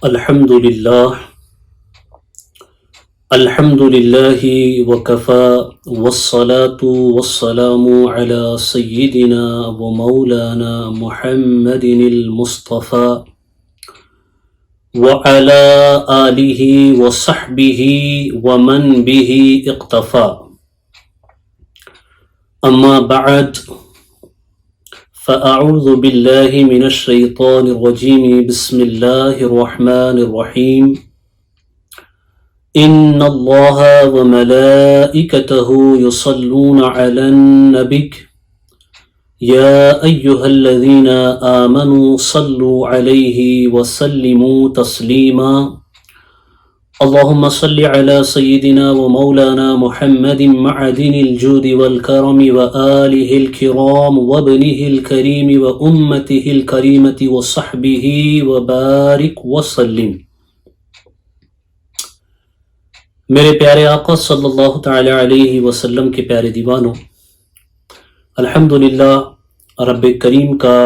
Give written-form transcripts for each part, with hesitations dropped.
الحمد لله وكفى والصلاة والسلام على سيدنا ومولانا محمد المصطفى وعلى آله وصحبه ومن به اقتفى. أما بعد فأعوذ بالله من الشيطان الرجيم. بسم الله الرحمن الرحيم. إن الله وملائكته يصلون على النبي يا أيها الذين آمنوا صلوا عليه وسلموا تسليما. اللهم صل على سيدنا ومولانا محمد معدن الجود والكرم وآله الكرام وابنه الكريم وأمته الكريمة وصحبه وبارك وسلم. میرے پیارے آقا صلی اللہ تعالی علیہ وسلم کے پیارے دیوانوں، الحمدللہ رب کریم کا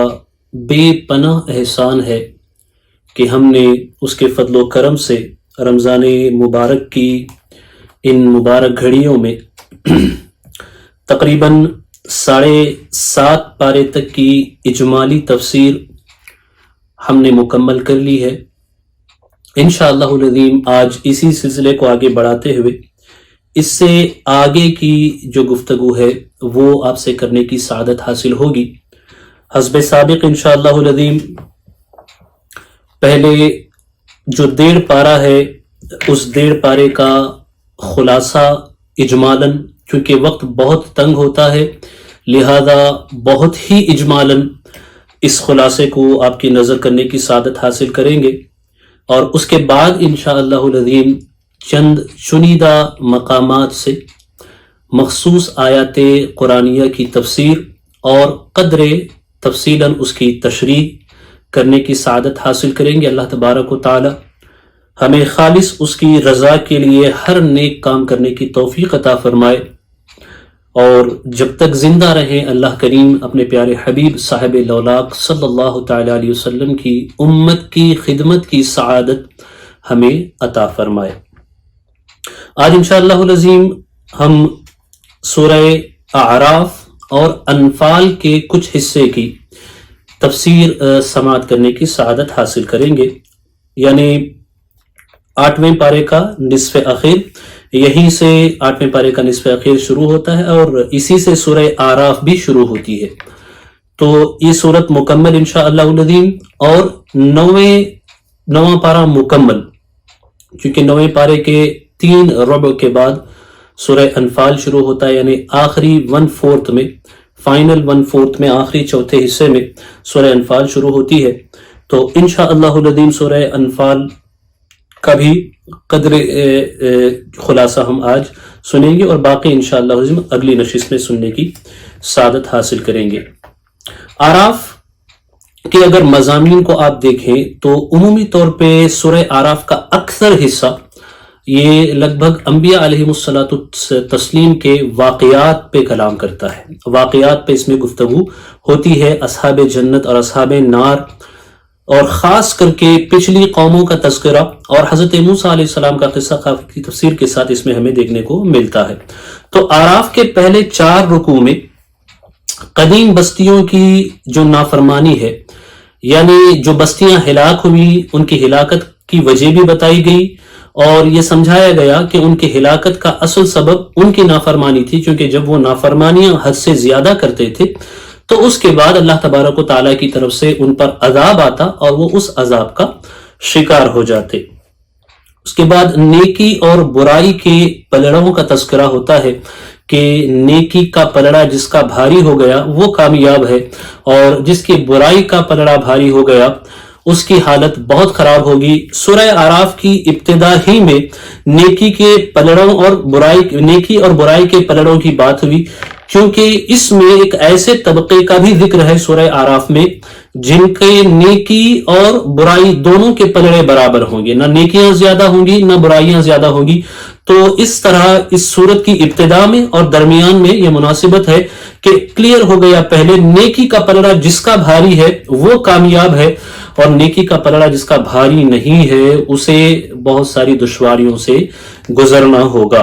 بے پناہ احسان ہے کہ ہم نے اس کے فضل و کرم سے رمضان مبارک کی ان مبارک گھڑیوں میں تقریباً 7.5 پارے تک کی اجمالی تفسیر ہم نے مکمل کر لی ہے. انشاءاللہ العظیم آج اسی سلسلے کو آگے بڑھاتے ہوئے اس سے آگے کی جو گفتگو ہے وہ آپ سے کرنے کی سعادت حاصل ہوگی. حسب سابق انشاءاللہ العظیم پہلے جو 1.5 پارہ ہے اس 1.5 پارے کا خلاصہ اجمالاً، کیونکہ وقت بہت تنگ ہوتا ہے لہذا بہت ہی اجمالاً اس خلاصے کو آپ کی نظر کرنے کی سعادت حاصل کریں گے، اور اس کے بعد انشاءاللہ العظیم چند چنیدہ مقامات سے مخصوص آیات قرآنیہ کی تفسیر اور قدر تفصیلاً اس کی تشریح کرنے کی سعادت حاصل کریں گے. اللہ تبارک و تعالی ہمیں خالص اس کی رضا کے لیے ہر نیک کام کرنے کی توفیق عطا فرمائے، اور جب تک زندہ رہیں اللہ کریم اپنے پیارے حبیب صاحب لولاق صلی اللہ تعالی علیہ وسلم کی امت کی خدمت کی سعادت ہمیں عطا فرمائے. آج انشاءاللہ العظیم ہم سورہ اعراف اور انفال کے کچھ حصے کی تفسیر سماعت کرنے کی سعادت حاصل کریں گے، یعنی 8ویں پارے کا نصف اخیر، یہیں سے 8ویں پارے کا نصف اخیر شروع ہوتا ہے اور اسی سے سورہ اعراف بھی شروع ہوتی ہے. تو یہ صورت مکمل انشاءاللہ العظیم، اور 9واں پارہ مکمل، کیونکہ 9ویں پارے کے 3 ربع کے بعد سورہ انفال شروع ہوتا ہے، یعنی آخری 1/4 میں، فائنل 1/4 میں، آخری چوتھے حصے میں سورہ انفال شروع ہوتی ہے. تو انشاءاللہ العظیم سورہ انفال کا بھی قدر خلاصہ ہم آج سنیں گے، اور باقی انشاءاللہ العظیم اگلی نشست میں سننے کی سعادت حاصل کریں گے. اعراف کے اگر مضامین کو آپ دیکھیں تو عمومی طور پہ سورہ اعراف کا اکثر حصہ یہ لگ بھگ انبیاء علیہ التسلیم کے واقعات پہ کلام کرتا ہے، واقعات پہ اس میں گفتگو ہوتی ہے، اصحاب جنت اور اصحاب نار، اور خاص کر کے پچھلی قوموں کا تذکرہ اور حضرت موسیٰ علیہ السلام کا قصہ کی تفسیر کے ساتھ اس میں ہمیں دیکھنے کو ملتا ہے. تو اعراف کے پہلے 4 رکوع میں قدیم بستیوں کی جو نافرمانی ہے، یعنی جو بستیاں ہلاک ہوئی ان کی ہلاکت کی وجہ بھی بتائی گئی، اور یہ سمجھایا گیا کہ ان کی ہلاکت کا اصل سبب ان کی نافرمانی تھی، کیونکہ جب وہ نافرمانیاں حد سے زیادہ کرتے تھے تو اس کے بعد اللہ تبارک و تعالیٰ کی طرف سے ان پر عذاب آتا اور وہ اس عذاب کا شکار ہو جاتے. اس کے بعد نیکی اور برائی کے پلڑوں کا تذکرہ ہوتا ہے کہ نیکی کا پلڑا جس کا بھاری ہو گیا وہ کامیاب ہے، اور جس کی برائی کا پلڑا بھاری ہو گیا اس کی حالت بہت خراب ہوگی. سورہ اعراف کی ابتدا ہی میں نیکی کے پلڑوں اور نیکی اور برائی کے پلڑوں کی بات ہوئی، کیونکہ اس میں ایک ایسے طبقے کا بھی ذکر ہے سورہ اعراف میں جن کے نیکی اور برائی دونوں کے پلڑے برابر ہوں گے، نہ نیکیاں زیادہ ہوں گی نہ برائیاں زیادہ ہوں گی. تو اس طرح اس سورت کی ابتدا میں اور درمیان میں یہ مناسبت ہے کہ کلیئر ہو گیا، پہلے نیکی کا پلڑا جس کا بھاری ہے وہ کامیاب ہے، اور نیکی کا پلڑا جس کا بھاری نہیں ہے اسے بہت ساری دشواریوں سے گزرنا ہوگا۔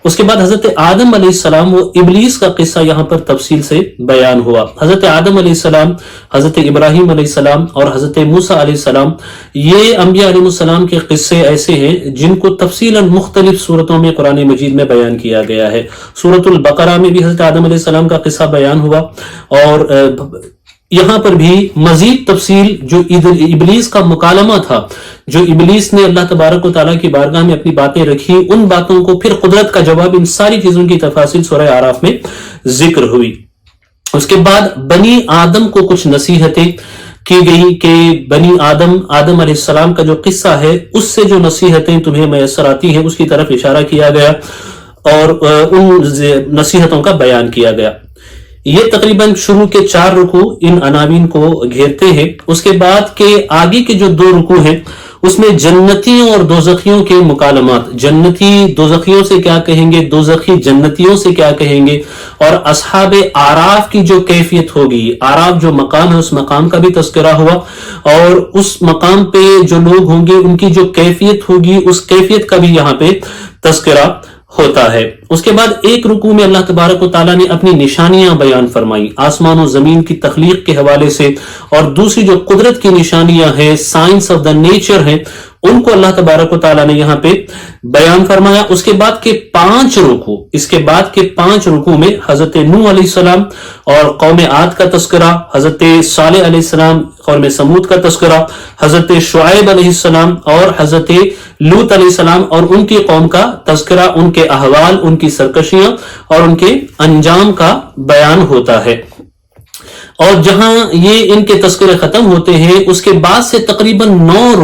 اس کے بعد حضرت آدم علیہ السلام و ابلیس کا قصہ یہاں پر تفصیل سے بیان ہوا۔ حضرت آدم علیہ السلام، حضرت ابراہیم علیہ السلام اور حضرت موسیٰ علیہ السلام، یہ انبیاء علیہ السلام کے قصے ایسے ہیں جن کو تفصیلا مختلف صورتوں میں قرآن مجید میں بیان کیا گیا ہے۔ سورۃ البقرہ میں بھی حضرت آدم علیہ السلام کا قصہ بیان ہوا، اور یہاں پر بھی مزید تفصیل جو ابلیس کا مکالمہ تھا، جو ابلیس نے اللہ تبارک و تعالیٰ کی بارگاہ میں اپنی باتیں رکھی، ان باتوں کو پھر قدرت کا جواب، ان ساری چیزوں کی تفاصیل سورہ اعراف میں ذکر ہوئی۔ اس کے بعد بنی آدم کو کچھ نصیحتیں کی گئی کہ بنی آدم علیہ السلام کا جو قصہ ہے اس سے جو نصیحتیں تمہیں میسر آتی ہیں اس کی طرف اشارہ کیا گیا اور ان نصیحتوں کا بیان کیا گیا۔ یہ تقریباً شروع کے 4 رکوع ان عناوین کو گھیرتے ہیں۔ اس کے بعد کے آگے کے جو 2 رکوع ہیں اس میں جنتیوں اور دوزخیوں کے مکالمات، جنتی دوزخیوں سے کیا کہیں گے، دوزخی جنتیوں سے کیا کہیں گے، اور اصحاب اعراف کی جو کیفیت ہوگی، اعراف جو مقام ہے اس مقام کا بھی تذکرہ ہوا، اور اس مقام پہ جو لوگ ہوں گے ان کی جو کیفیت ہوگی اس کیفیت کا بھی یہاں پہ تذکرہ ہوتا ہے۔ اس کے بعد ایک رکوع میں اللہ تبارک و تعالیٰ نے اپنی نشانیاں بیان فرمائی آسمان و زمین کی تخلیق کے حوالے سے، اور دوسری جو قدرت کی نشانیاں ہیں، سائنس آف دا نیچر ہیں، ان کو اللہ تبارک و تعالیٰ نے یہاں پہ بیان فرمایا۔ اس کے بعد کے 5 رکوع، اس کے بعد کے 5 رکوع میں حضرت نوح علیہ السلام اور قوم عاد کا تذکرہ، حضرت صالح علیہ السلام قوم سمود کا تذکرہ، حضرت شعیب علیہ السلام اور حضرت لوط علیہ السلام اور ان کی قوم کا تذکرہ، ان کے احوال، ان کی سرکشیاں اور ان کے انجام کا بیان ہوتا ہے۔ اور جہاں یہ ان کے تذکرے ختم ہوتے ہیں اس کے بعد سے تقریباً 9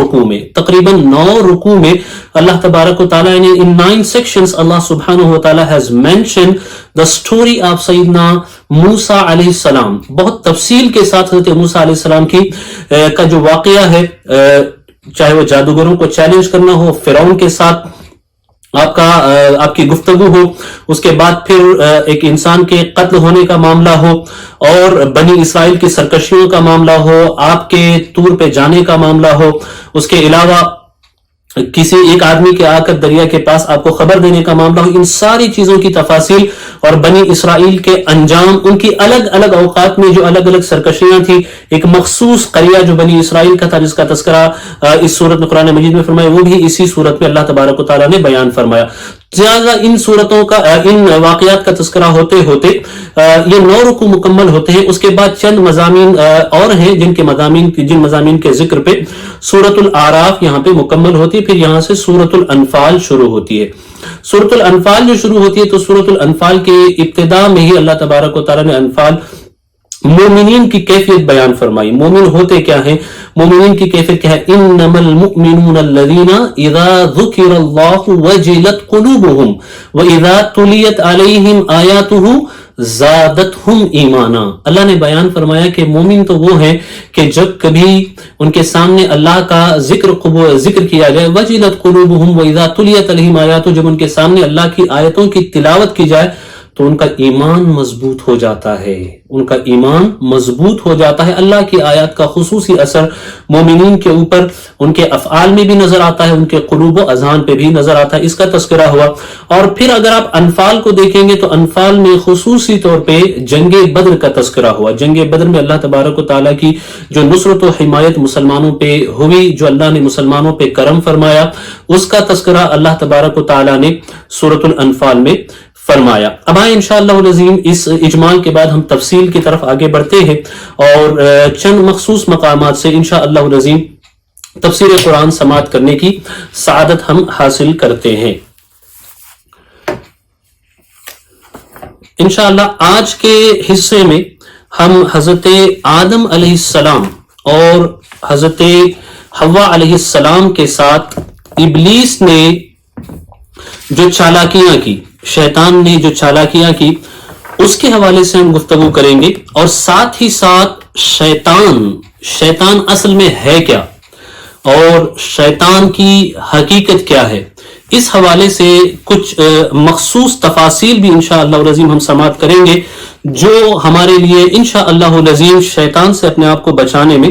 رکوع میں اللہ تبارک و تعالیٰ نے ان 9 sections اللہ سبحانہ و تعالیٰ has mentioned the story of سیدنا موسیٰ علیہ السلام، بہت تفصیل کے ساتھ حضرت موسیٰ علیہ السلام کا جو واقعہ ہے، چاہے وہ جادوگروں کو چیلنج کرنا ہو، فرعون کے ساتھ آپ کی گفتگو ہو، اس کے بعد پھر ایک انسان کے قتل ہونے کا معاملہ ہو، اور بنی اسرائیل کی سرکشیوں کا معاملہ ہو، آپ کے طور پہ جانے کا معاملہ ہو، اس کے علاوہ کسی ایک آدمی کے آ کر دریا کے پاس آپ کو خبر دینے کا معاملہ ہو، ان ساری چیزوں کی تفاصیل اور بنی اسرائیل کے انجام، ان کی الگ الگ اوقات میں جو الگ الگ سرکشیاں تھیں، ایک مخصوص قریہ جو بنی اسرائیل کا تھا جس کا تذکرہ اس صورت میں قرآن مجید میں فرمایا، وہ بھی اسی صورت میں اللہ تبارک و تعالیٰ نے بیان فرمایا۔ زیادہ ان صورتوں کا، ان واقعات کا تذکرہ ہوتے ہوتے یہ 9 رکوع مکمل ہوتے ہیں۔ اس کے بعد چند مضامین اور ہیں جن مضامین کے ذکر پہ سورۃ الاعراف یہاں پہ مکمل ہوتی ہے، پھر یہاں سے سورۃ الانفال شروع ہوتی ہے۔ سورۃ الانفال جو شروع ہوتی ہے تو سورۃ الانفال کے ابتدا میں ہی اللہ تبارک و تعالیٰ نے انفال مومنین کی کیفیت بیان فرمائی۔ مومن ہوتے کیا ہیں، مومنین کی کیفیت کیا ہے، انما المؤمنون الذین اذا ذکر اللہ وجلت قلوبہم واذا تلیت علیہم آیاتہ زادتہم ایمانا۔ اللہ نے بیان فرمایا کہ مومن تو وہ ہیں کہ جب کبھی ان کے سامنے اللہ کا ذکر کیا جائے، وجلت قلوبہم واذا تلیت علیہم آیاتہ، جب ان کے سامنے اللہ کی آیتوں کی تلاوت کی جائے تو ان کا ایمان مضبوط ہو جاتا ہے، ان کا ایمان مضبوط ہو جاتا ہے۔ اللہ کی آیات کا خصوصی اثر مومنین کے اوپر ان کے افعال میں بھی نظر آتا ہے، ان کے قلوب و اذہان پہ بھی نظر آتا ہے، اس کا تذکرہ ہوا۔ اور پھر اگر آپ انفال کو دیکھیں گے تو انفال میں خصوصی طور پہ جنگ بدر کا تذکرہ ہوا۔ جنگ بدر میں اللہ تبارک و تعالیٰ کی جو نصرت و حمایت مسلمانوں پہ ہوئی، جو اللہ نے مسلمانوں پہ کرم فرمایا، اس کا تذکرہ اللہ تبارک و تعالیٰ نے سورۃ الانفال میں فرمایا۔ اب آئیں انشاءاللہ العظیم اس اجمال کے بعد ہم تفصیل کی طرف آگے بڑھتے ہیں اور چند مخصوص مقامات سے انشاءاللہ العظیم تفسیر قرآن سماعت کرنے کی سعادت ہم حاصل کرتے ہیں۔ انشاءاللہ آج کے حصے میں ہم حضرت آدم علیہ السلام اور حضرت حوا علیہ السلام کے ساتھ ابلیس نے جو چالاکیاں کی، شیطان نے جو چالاکیاں کی، اس کے حوالے سے ہم گفتگو کریں گے، اور ساتھ ہی ساتھ شیطان اصل میں ہے کیا اور شیطان کی حقیقت کیا ہے، اس حوالے سے کچھ مخصوص تفاصیل بھی انشاءاللہ العظیم ہم سماعت کریں گے جو ہمارے لیے انشاءاللہ العظیم شیطان سے اپنے آپ کو بچانے میں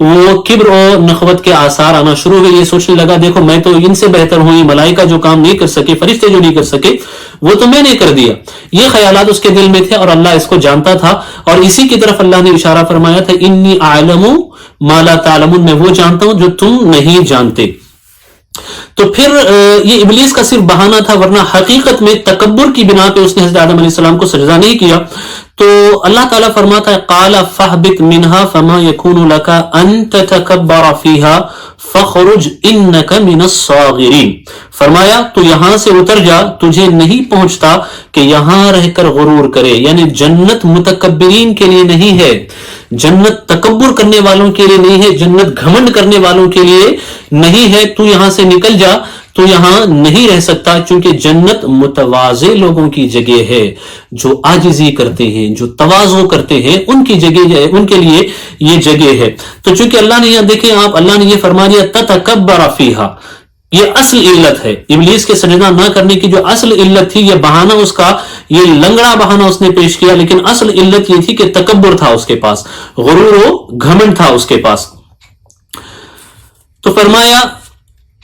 وہ کبر اور نخوت کے آثار آنا شروع ہوئے. یہ سوچنے لگا دیکھو میں تو ان سے بہتر ہوں, یہ ملائکہ جو کام نہیں کر سکے, فرشتے جو نہیں کر سکے, وہ تو میں نے کر دیا. یہ خیالات اس کے دل میں تھے اور اللہ اس کو جانتا تھا, اور اسی کی طرف اللہ نے اشارہ فرمایا تھا انی اعلم ما لا تعلمون, میں وہ جانتا ہوں جو تم نہیں جانتے. تو پھر یہ ابلیس کا صرف بہانہ تھا, ورنہ حقیقت میں تکبر کی بنا پہ اس نے حضرت آدم علیہ السلام کو سجدہ نہیں کیا. تو اللہ تعالیٰ فرماتا ہے قال فاہبط منها فما يكون لك ان تتكبر فيها فخرج انك من الصاغرین. فرمایا تو یہاں سے اتر جا, تجھے نہیں پہنچتا کہ یہاں رہ کر غرور کرے, یعنی جنت متکبرین کے لیے نہیں ہے, جنت تکبر کرنے والوں کے لیے نہیں ہے, جنت گھمنڈ کرنے والوں کے لیے نہیں ہے. تو یہاں سے نکل جا, تو یہاں نہیں رہ سکتا, چونکہ جنت متواضع لوگوں کی جگہ ہے, جو عاجزی کرتے ہیں, جو تواضع کرتے ہیں, ان کی جگہ, ان کے لیے یہ جگہ ہے. تو چونکہ اللہ نے یہاں دیکھیں آپ, اللہ نے یہ فرما دیا تتکبر فیہا, یہ اصل علت ہے. ابلیس کے سجدہ نہ کرنے کی جو اصل علت تھی, یہ بہانہ اس کا, یہ لنگڑا بہانہ اس نے پیش کیا, لیکن اصل علت یہ تھی کہ تکبر تھا اس کے پاس, غرور و گھمنڈ تھا اس کے پاس. تو فرمایا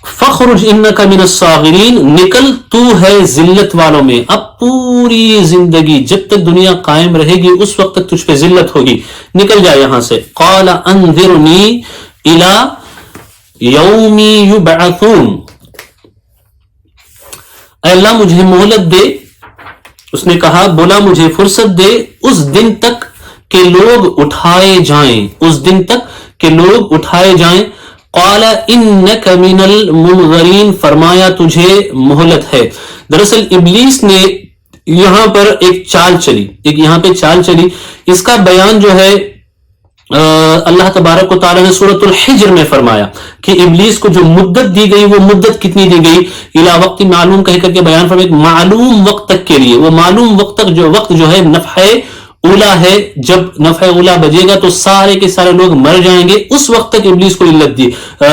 فخرج انک من الصاغرین, نکل تو ہے ذلت والوں میں. اب پوری زندگی جب تک دنیا قائم رہے گی اس وقت تک تجھ پہ ذلت ہوگی, نکل جا یہاں سے. قال انذرنی الی یوم یبعثون, اے اللہ مجھے مہلت دے. اس نے کہا, بولا مجھے فرصت دے اس دن تک کہ لوگ اٹھائے جائیں, اس دن تک کہ لوگ اٹھائے جائیں. قال انک من المنظرین, فرمایا تجھے مہلت ہے. دراصل ابلیس نے یہاں پر ایک چال چلی, ایک یہاں پہ چال چلی. اس کا بیان جو ہے اللہ تبارک و تعالیٰ نے سورۃ الحجر میں فرمایا کہ ابلیس کو جو مدت دی گئی وہ مدت کتنی دی گئی, الی وقت معلوم کہہ کر کے بیان فرمایا, ایک معلوم وقت تک کے لیے. وہ معلوم وقت تک جو وقت جو ہے نفحہ اولا ہے, جب نفع اولا بجے گا تو سارے کے سارے لوگ مر جائیں گے, اس وقت تک ابلیس کو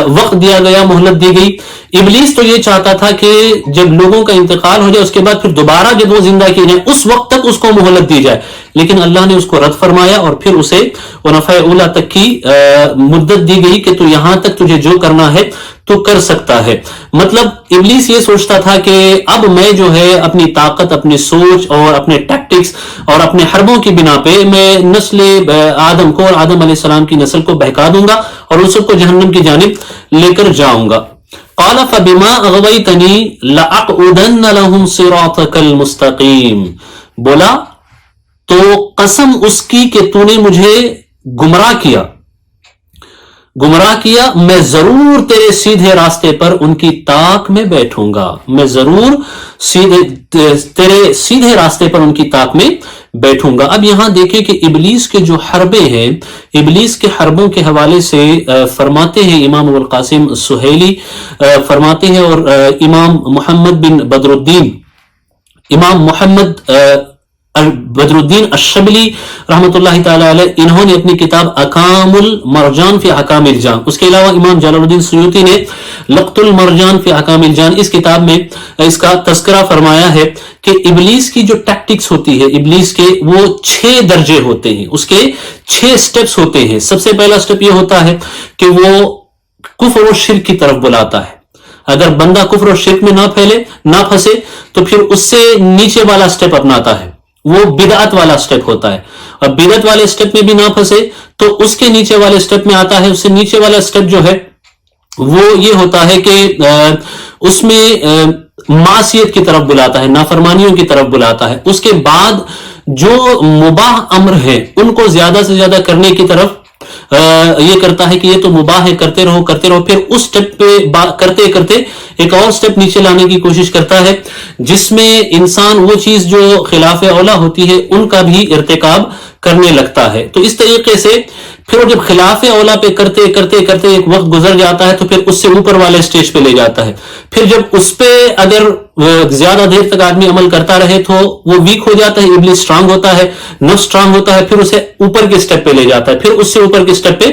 وقت دیا گیا, مہلت دی گئی. ابلیس تو یہ چاہتا تھا کہ جب لوگوں کا انتقال ہو جائے اس کے بعد پھر دوبارہ جب وہ زندہ کیے جائیں اس وقت تک اس کو مہلت دی جائے, لیکن اللہ نے اس کو رد فرمایا اور پھر اسے وہ نفع اولا تک کی مدت دی گئی کہ تو یہاں تک تجھے جو کرنا ہے تو کر سکتا ہے. مطلب ابلیس یہ سوچتا تھا کہ اب میں جو ہے اپنی طاقت, اپنی سوچ اور اپنے ٹیکٹکس اور اپنے حربوں کی بنا پہ میں نسل آدم کو اور آدم علیہ السلام کی نسل کو بہکا دوں گا اور ان سب کو جہنم کی جانب لے کر جاؤں گا. قال فبما اغويتني لاقعدن لهم صراطك المستقيم, بولا تو قسم اس کی کہ تو نے مجھے گمراہ کیا, میں ضرور تیرے سیدھے راستے پر ان کی طاق میں بیٹھوں گا, میں ضرور تیرے سیدھے راستے پر ان کی طاق میں بیٹھوں گا. اب یہاں دیکھیں کہ ابلیس کے جو حربے ہیں, ابلیس کے حربوں کے حوالے سے فرماتے ہیں امام ابو القاسم سہیلی فرماتے ہیں, اور امام محمد بن بدر الدین, امام محمد بدر الدین الشبلی رحمۃ اللہ تعالی علیہ, انہوں نے اپنی کتاب احکام المرجان فی احکام الجان, اس کے علاوہ امام جلال الدین سیوطی نے لقط المرجان فی احکام الجان, اس کتاب میں اس کا تذکرہ فرمایا ہے کہ ابلیس کی جو ٹیکٹکس ہوتی ہے, ابلیس کے وہ 6 درجے ہوتے ہیں, اس کے 6 سٹیپس ہوتے ہیں. سب سے پہلا سٹیپ یہ ہوتا ہے کہ وہ کفر و شرک کی طرف بلاتا ہے. اگر بندہ کفر و شرک میں نہ پھنسے تو پھر اس سے نیچے والا سٹیپ اپناتا ہے, وہ بدعت والا سٹیپ ہوتا ہے, اور بدعت والے سٹیپ میں بھی نہ پھنسے تو اس کے نیچے والے سٹیپ میں آتا ہے. اس سے نیچے والا سٹیپ جو ہے وہ یہ ہوتا ہے کہ اس میں معصیت کی طرف بلاتا ہے, نافرمانیوں کی طرف بلاتا ہے. اس کے بعد جو مباح امر ہیں ان کو زیادہ سے زیادہ کرنے کی طرف یہ کرتا ہے کہ یہ تو مباح ہے, کرتے رہو. پھر اس سٹیپ پہ کرتے کرتے ایک اور سٹیپ نیچے لانے کی کوشش کرتا ہے جس میں انسان وہ چیز جو خلاف اولا ہوتی ہے ان کا بھی ارتکاب کرنے لگتا ہے. تو اس طریقے سے پھر وہ جب خلاف اولا پہ کرتے کرتے کرتے ایک وقت گزر جاتا ہے تو پھر اس سے اوپر والے سٹیج پہ لے جاتا ہے. پھر جب اس پہ اگر زیادہ دیر تک آدمی عمل کرتا رہے تو وہ ویک ہو جاتا ہے, ابلیس اسٹرانگ ہوتا ہے, نفس اسٹرانگ ہوتا ہے, پھر اسے اوپر کے سٹیپ پہ لے جاتا ہے, پھر اس سے اوپر کے سٹیپ پہ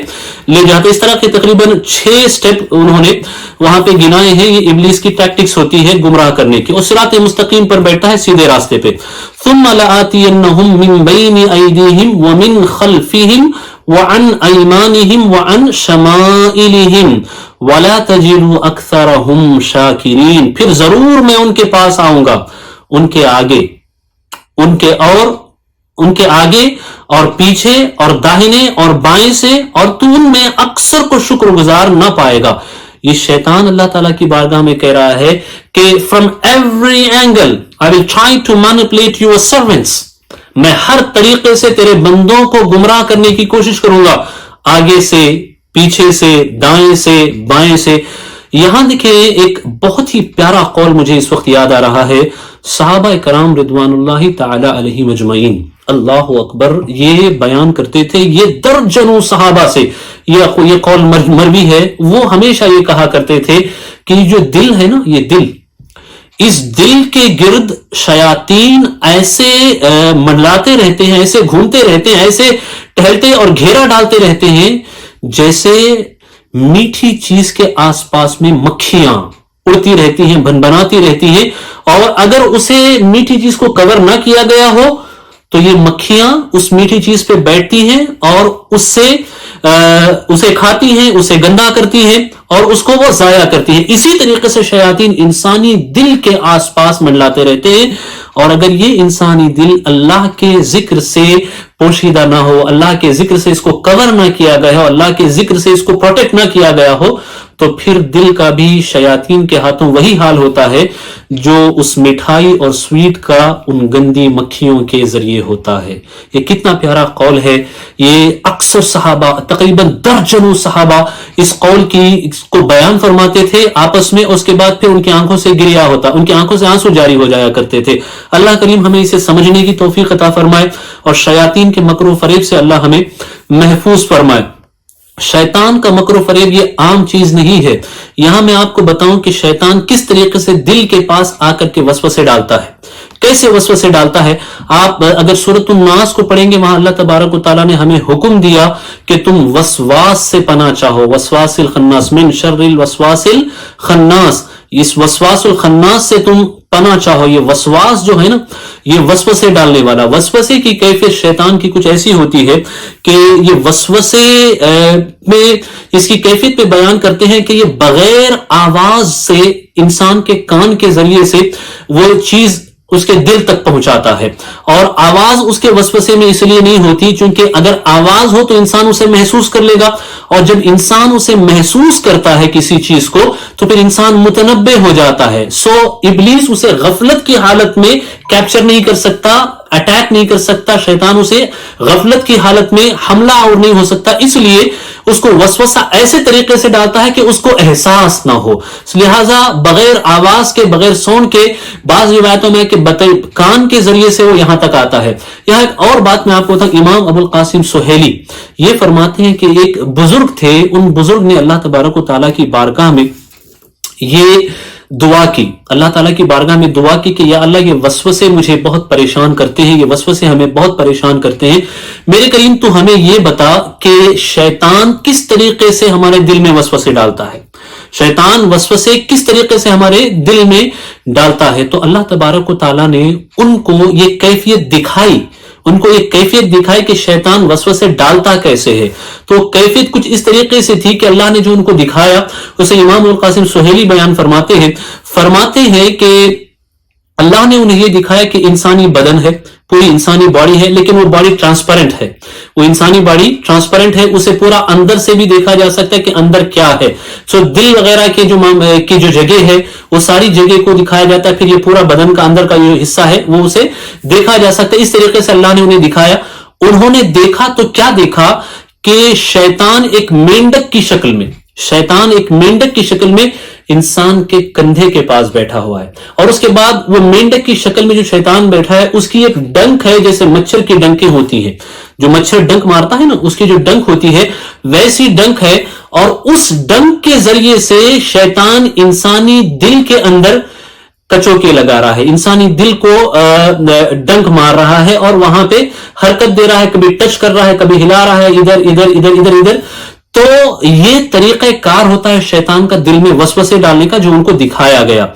لے جاتا ہے. اس طرح کے تقریباً 6 سٹیپ انہوں نے وہاں پہ گنائے ہیں. یہ ابلیس کی ٹیکٹکس ہوتی ہے گمراہ کرنے کی, اور صراط مستقیم پر بیٹھتا ہے سیدھے راستے پہ. ثم لآتینہم من بین ایدیہم ومن خلفہم وعن ایمانہم وعن شمائلہم ولا تجد اکثرہم شاکرین، پھر ضرور میں ان کے پاس آؤں گا، ان کے آگے اور پیچھے اور داہنے اور بائیں سے، اور تو ان میں اکثر کو شکر گزار نہ پائے گا۔ یہ شیطان اللہ تعالیٰ کی بارگاہ میں کہہ رہا ہے کہ from every angle I will try to manipulate your servants، میں ہر طریقے سے تیرے بندوں کو گمراہ کرنے کی کوشش کروں گا، آگے سے، پیچھے سے، دائیں سے، بائیں سے۔ یہاں دیکھیں ایک بہت ہی پیارا قول مجھے اس وقت یاد آ رہا ہے، صحابہ کرام رضوان اللہ تعالی علیہم اجمعین، اللہ اکبر، یہ بیان کرتے تھے، یہ درجنوں صحابہ سے یہ قول مروی ہے، وہ ہمیشہ یہ کہا کرتے تھے کہ جو دل ہے نا، یہ دل، اس دل کے گرد شیاطین ایسے منڈلاتے رہتے ہیں، ایسے گھومتے رہتے ہیں، ایسے ٹہلتے اور گھیرا ڈالتے رہتے ہیں جیسے میٹھی چیز کے آس پاس میں مکھیاں اڑتی رہتی ہیں، بنبناتی رہتی ہیں، اور اگر اسے میٹھی چیز کو کور نہ کیا گیا ہو تو یہ مکھیاں اس میٹھی چیز پہ بیٹھتی ہیں اور اسے کھاتی ہیں، اسے گندا کرتی ہیں اور اس کو وہ ضائع کرتی ہیں۔ اسی طریقے سے شیاطین انسانی دل کے آس پاس منڈلاتے رہتے ہیں، اور اگر یہ انسانی دل اللہ کے ذکر سے پوشیدہ نہ ہو، اللہ کے ذکر سے اس کو کور نہ کیا گیا ہو، اللہ کے ذکر سے اس کو پروٹیکٹ نہ کیا گیا ہو، تو پھر دل کا بھی شیاطین کے ہاتھوں وہی حال ہوتا ہے جو اس مٹھائی اور سویٹ کا ان گندی مکھیوں کے ذریعے ہوتا ہے۔ یہ کتنا پیارا قول ہے، یہ اکثر صحابہ، تقریباً درجنوں صحابہ اس قول کو بیان فرماتے تھے آپس میں، اس کے بعد پھر ان کی آنکھوں سے گریا ہوتا، ان کی آنکھوں سے آنسو جاری ہو جایا کرتے تھے۔ اللہ کریم ہمیں اسے سمجھنے کی توفیق عطا فرمائے، اور شیاطین کے مکر و فریب سے اللہ ہمیں محفوظ فرمائے۔ شیطان کا مکر و فریب یہ عام چیز نہیں ہے۔ یہاں میں آپ کو بتاؤں کہ شیطان کس طریقے سے دل کے پاس آ کر کے وسوسے ڈالتا ہے، کیسے وسوسے ڈالتا ہے۔ آپ اگر سورۃ الناس کو پڑھیں گے، وہاں اللہ تبارک و تعالیٰ نے ہمیں حکم دیا کہ تم وسواس سے پناہ چاہو، وسواس الخناس، من شر الوسواس الخناس، اس وسواس الخناس سے تم پناہ چاہو۔ یہ وسواس جو ہے نا، یہ وسوسے ڈالنے والا، وسوسے کی کیفیت شیطان کی کچھ ایسی ہوتی ہے کہ یہ وسوسے میں اس کی کیفیت پہ بیان کرتے ہیں کہ یہ بغیر آواز سے انسان کے کان کے ذریعے سے وہ چیز اس کے دل تک پہنچاتا ہے، اور آواز اس کے وسوسے میں اس لیے نہیں ہوتی چونکہ اگر آواز ہو تو انسان اسے محسوس کر لے گا، اور جب انسان اسے محسوس کرتا ہے کسی چیز کو تو پھر انسان متنبہ ہو جاتا ہے۔ سو ابلیس اسے غفلت کی حالت میں کیپچر نہیں کر سکتا، اٹیک نہیں کر سکتا، شیطان اسے غفلت کی حالت میں حملہ اور نہیں ہو سکتا، اس لیے اس کو وسوسہ ایسے طریقے سے ڈالتا ہے کہ اس کو احساس نہ ہو، لہذا بغیر آواز کے، بغیر ساؤنڈ کے، بعض روایتوں میں کہ کان کے ذریعے سے وہ یہاں تک آتا ہے۔ یہاں ایک اور بات میں آپ کو بتاؤں، امام ابو القاسم سہیلی یہ فرماتے ہیں کہ ایک بزرگ تھے، ان بزرگ نے اللہ تبارک و تعالیٰ کی بارگاہ میں یہ دعا کی، اللہ تعالیٰ کی بارگاہ میں دعا کی کہ یا اللہ یہ وسوسے مجھے بہت پریشان کرتے ہیں، یہ وسوسے ہمیں بہت پریشان کرتے ہیں، میرے کریم تو ہمیں یہ بتا کہ شیطان کس طریقے سے ہمارے دل میں وسوسے ڈالتا ہے، شیطان وسوسے کس طریقے سے ہمارے دل میں ڈالتا ہے۔ تو اللہ تبارک و تعالیٰ نے ان کو یہ کیفیت دکھائی، ان کو ایک کیفیت دکھائی کہ شیطان وسوسے ڈالتا کیسے ہے۔ تو کیفیت کچھ اس طریقے سے تھی کہ اللہ نے جو ان کو دکھایا اسے امام القاسم سہیلی بیان فرماتے ہیں کہ اللہ نے انہیں یہ دکھایا کہ انسانی بدن ہے، پوری انسانی باڈی ہے، لیکن وہ باڈی ٹرانسپیرنٹ ہے، وہ انسانی باڈی ٹرانسپیرنٹ ہے، اسے پورا اندر سے بھی دیکھا جا سکتا ہے کہ اندر کیا ہے۔ سو دل وغیرہ کی جو جگہ ہے وہ ساری جگہ کو دکھایا جاتا ہے، پھر یہ پورا بدن کا اندر کا جو حصہ ہے وہ اسے دیکھا جا سکتا ہے۔ اس طریقے سے اللہ نے انہیں دکھایا۔ انہوں نے دیکھا تو کیا دیکھا کہ شیطان ایک مینڈک کی شکل میں انسان کے کندھے کے پاس بیٹھا ہوا ہے، اور اس کے بعد وہ مینڈک کی شکل میں جو شیطان بیٹھا ہے اس کی ایک ڈنک ہے، جیسے مچھر کی ڈنکیں ہوتی ہیں، جو مچھر ڈنک مارتا ہے نا، اس کی جو ڈنک ہوتی ہے ویسی ڈنک ہے، اور اس ڈنک کے ذریعے سے شیطان انسانی دل کے اندر کچوکے لگا رہا ہے، انسانی دل کو ڈنک مار رہا ہے اور وہاں پہ حرکت دے رہا ہے، کبھی ٹچ کر رہا ہے، کبھی ہلا رہا ہے، ادھر ادھر ادھر ادھر ادھر۔ تو یہ طریقہ کار ہوتا ہے شیطان کا دل میں وسوسے ڈالنے کا جو ان کو دکھایا گیا.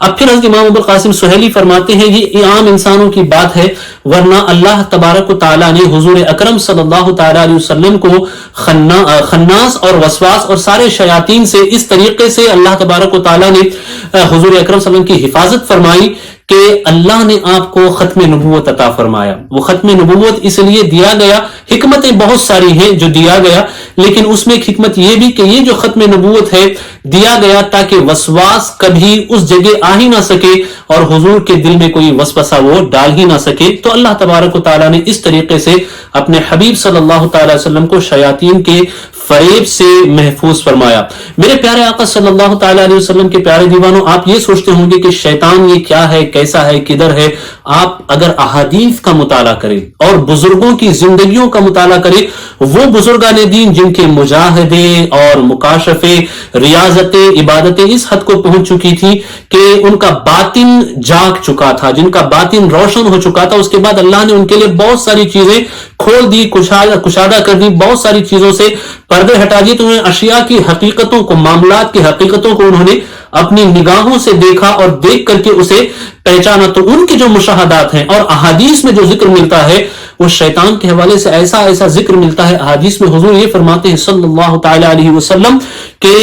اب پھر حضرت امام ابو القاسم سہیلی فرماتے ہیں یہ عام انسانوں کی بات ہے، ورنہ اللہ تبارک و تعالیٰ نے حضور اکرم صلی اللہ تعالیٰ علیہ وسلم کو خناس اور وسواس اور سارے شیاطین سے اس طریقے سے اللہ تبارک و تعالیٰ نے حضور اکرم صلی اللہ علیہ وسلم کی حفاظت فرمائی کہ اللہ نے آپ کو ختم نبوت عطا فرمایا. وہ ختم نبوت اس لیے دیا گیا، حکمتیں بہت ساری ہیں جو دیا گیا، لیکن اس میں ایک حکمت یہ بھی کہ یہ جو ختم نبوت ہے دیا گیا تاکہ وسواس کبھی اس جگہ آ ہی نہ سکے اور حضور کے دل میں کوئی وسوسہ وہ ڈال ہی نہ سکے. تو اللہ تبارک و تعالیٰ نے اس طریقے سے اپنے حبیب صلی اللہ تعالی وسلم کو شیاطین کے فریب سے محفوظ فرمایا. میرے پیارے آقا صلی اللہ تعالی علیہ وسلم کے پیارے دیوانوں، آپ یہ سوچتے ہوں گے کہ شیطان یہ کیا ہے، کیسا ہے، کدھر ہے. آپ اگر احادیث کا مطالعہ کریں اور بزرگوں کی زندگیوں کا مطالعہ کریں، وہ بزرگان دین جن کے مجاہدے اور مکاشفے، ریاضتیں، عبادتیں اس حد کو پہنچ چکی تھی کہ ان کا باطن جاگ چکا تھا، جن کا باطن روشن ہو چکا تھا. اس کے بعد اللہ نے ان کے لیے بہت ساری چیزیں کھول دی، کشادہ کر دی، بہت ساری چیزوں سے پردے ہٹا دیے. تو انہیں اشیاء کی حقیقتوں کو، معاملات کی حقیقتوں کو انہوں نے اپنی نگاہوں سے دیکھا اور دیکھ کر کے اسے پہچانا. تو ان کے جو مشاہدات ہیں اور احادیث میں جو ذکر ملتا ہے وہ شیطان کے حوالے سے ایسا ذکر ملتا ہے. احادیث میں حضور یہ فرماتے ہیں صلی اللہ تعالی علیہ وسلم کہ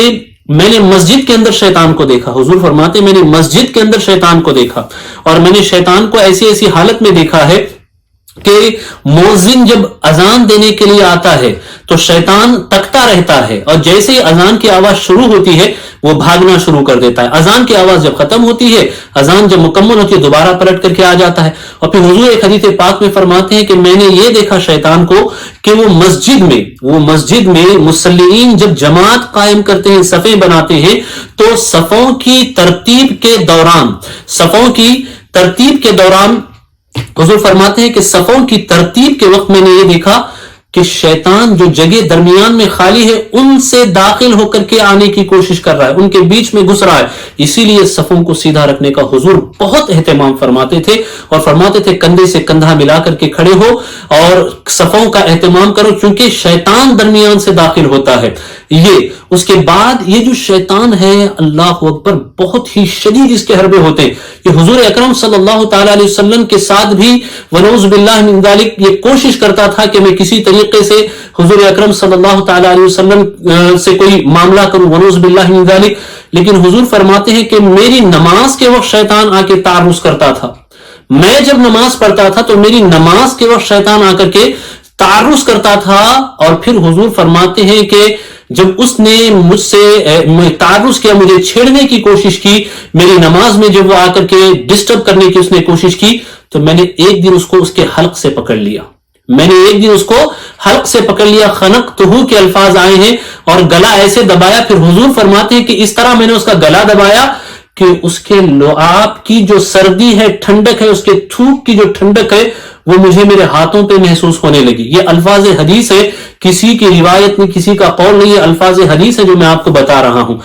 میں نے مسجد کے اندر شیطان کو دیکھا. حضور فرماتے ہیں میں نے مسجد کے اندر شیطان کو دیکھا، اور میں نے شیطان کو ایسی حالت میں دیکھا ہے کہ مؤذن جب اذان دینے کے لیے آتا ہے تو شیطان تکتا رہتا ہے، اور جیسے ہی اذان کی آواز شروع ہوتی ہے وہ بھاگنا شروع کر دیتا ہے. اذان کی آواز جب ختم ہوتی ہے، اذان جب مکمل ہوتی ہے، دوبارہ پلٹ کر کے آ جاتا ہے. اور پھر حضور ایک حدیث پاک میں فرماتے ہیں کہ میں نے یہ دیکھا شیطان کو کہ وہ مسجد میں مصلیین جب جماعت قائم کرتے ہیں، صفیں بناتے ہیں، تو صفوں کی ترتیب کے دوران حضور فرماتے ہیں کہ صفوں کی ترتیب کے وقت میں نے یہ دیکھا کہ شیطان جو جگہ درمیان میں خالی ہے ان سے داخل ہو کر کے آنے کی کوشش کر رہا ہے، ان کے بیچ میں گھس رہا ہے. اسی لیے صفوں کو سیدھا رکھنے کا حضور بہت اہتمام فرماتے تھے، اور فرماتے تھے کندھے سے کندھا ملا کر کے کھڑے ہو اور صفوں کا اہتمام کرو، کیونکہ شیطان درمیان سے داخل ہوتا ہے. اس کے بعد یہ جو شیطان ہے اللہ اکبر بہت ہی شدید اس کے حربے ہوتے ہیں. یہ حضور اکرم صلی اللہ تعالی علیہ وسلم کے ساتھ بھی ونعوذ باللہ من ذالک یہ کوشش کرتا تھا کہ میں کسی طریقے سے حضور اکرم صلی اللہ تعالی علیہ وسلم سے کوئی معاملہ کروں، ونعوذ باللہ من ذالک. لیکن حضور فرماتے ہیں کہ میری نماز کے وقت شیطان آ کے تعرض کرتا تھا. میں جب نماز پڑھتا تھا تو میری نماز کے وقت شیطان آ کر کے تعرض کرتا تھا، اور پھر حضور فرماتے ہیں کہ جب اس نے مجھ سے تعرض کیا، مجھے چھیڑنے کی کوشش کی، میری نماز میں جب وہ آ کر کے ڈسٹرب کرنے کی اس نے کوشش کی، تو میں نے ایک دن اس کو اس کے حلق سے پکڑ لیا. خنقتہ کے الفاظ آئے ہیں، اور گلا ایسے دبایا. پھر حضور فرماتے ہیں کہ اس طرح میں نے اس کا گلا دبایا کہ اس کے لعاب کی جو سردی ہے، ٹھنڈک ہے، اس کے تھوک کی جو ٹھنڈک ہے وہ مجھے میرے ہاتھوں پہ محسوس ہونے لگی. یہ الفاظ حدیث ہے، کسی کی روایت نہیں، کسی کا قول نہیں، یہ الفاظ حدیث ہے جو میں آپ کو بتا رہا ہوں.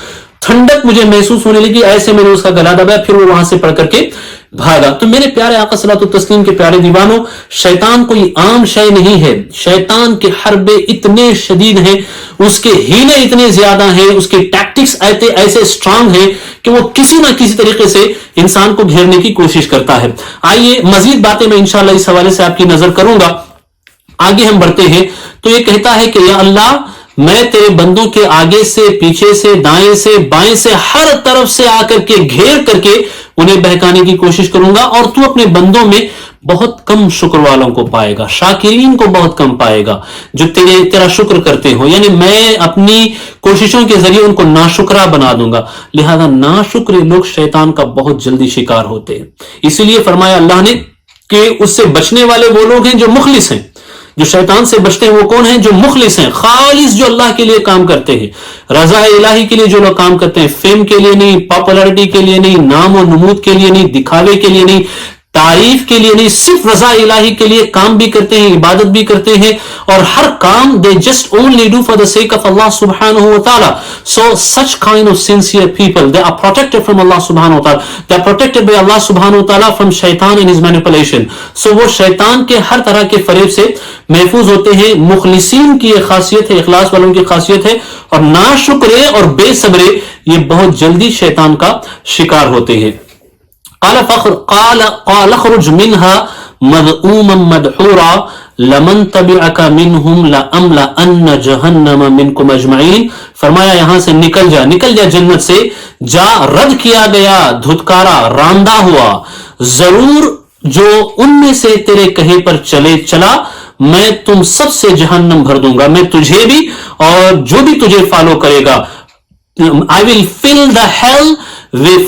ٹھنڈک مجھے محسوس ہونے لگی، ایسے میں نے اس کا گلا دبایا، پھر وہ وہاں سے پڑھ کر کے بھاگا. تو میرے پیارے آقا صلاۃ التسلیم کے پیارے دیوانوں، شیطان کوئی عام شے نہیں ہے. شیطان کے حربے اتنے شدید ہیں، اس کے ہیلے اتنے زیادہ ہیں، اس کے ٹیکٹکس ایسے اسٹرانگ ہیں کہ وہ کسی نہ کسی طریقے سے انسان کو گھیرنے کی کوشش کرتا ہے. آئیے مزید باتیں میں انشاءاللہ اس حوالے سے آپ کی نظر کروں گا. آگے ہم بڑھتے ہیں تو یہ کہتا ہے کہ یا اللہ، میں تیرے بندوں کے آگے سے، پیچھے سے، دائیں سے، بائیں سے، ہر طرف سے آ کر کے گھیر کر کے انہیں بہکانے کی کوشش کروں گا، اور تو اپنے بندوں میں بہت کم شکر والوں کو پائے گا، شاکرین کو بہت کم پائے گا جو تیرا شکر کرتے ہو. یعنی میں اپنی کوششوں کے ذریعے ان کو ناشکرا بنا دوں گا. لہذا ناشکر لوگ شیطان کا بہت جلدی شکار ہوتے ہیں. اسی لیے فرمایا اللہ نے کہ اس سے بچنے والے وہ لوگ ہیں جو مخلص ہیں. جو شیطان سے بچتے ہیں وہ کون ہیں؟ جو مخلص ہیں، خالص، جو اللہ کے لیے کام کرتے ہیں، رضا الہی کے لیے جو لوگ کام کرتے ہیں، فیم کے لیے نہیں، پاپولرٹی کے لیے نہیں، نام و نمود کے لیے نہیں، دکھاوے کے لیے نہیں، تعریف کے لیے نہیں, صرف رضا الہی کے لیے کام بھی کرتے ہیں, عبادت بھی کرتے ہیں, اور ہر کام they just only do for the sake of Allah subhanahu wa ta'ala. So such kind of sincere people, they are protected from Allah subhanahu wa ta'ala. They are protected by Allah subhanahu wa ta'ala from shaitan and his manipulation. So وہ شیطان کے ہر طرح کے فریب سے محفوظ ہوتے ہیں. مخلصین کی یہ خاصیت ہے, اخلاص والوں کی خاصیت ہے, اور ناشکرے اور بے صبرے یہ بہت جلدی شیطان کا شکار ہوتے ہیں. قال اخرج منها مذءوما مدحورا لمن تبعك منهم لأملأن جهنم منكم اجمعین. فرمایا یہاں سے نکل جا جنت سے, جا رد کیا گیا, دھتکارا, راندہ ہوا, ضرور جو ان میں سے تیرے کہے پر چلا میں تم سب سے جہنم بھر دوں گا, میں تجھے بھی اور جو بھی تجھے فالو کرے گا. I will fill the hell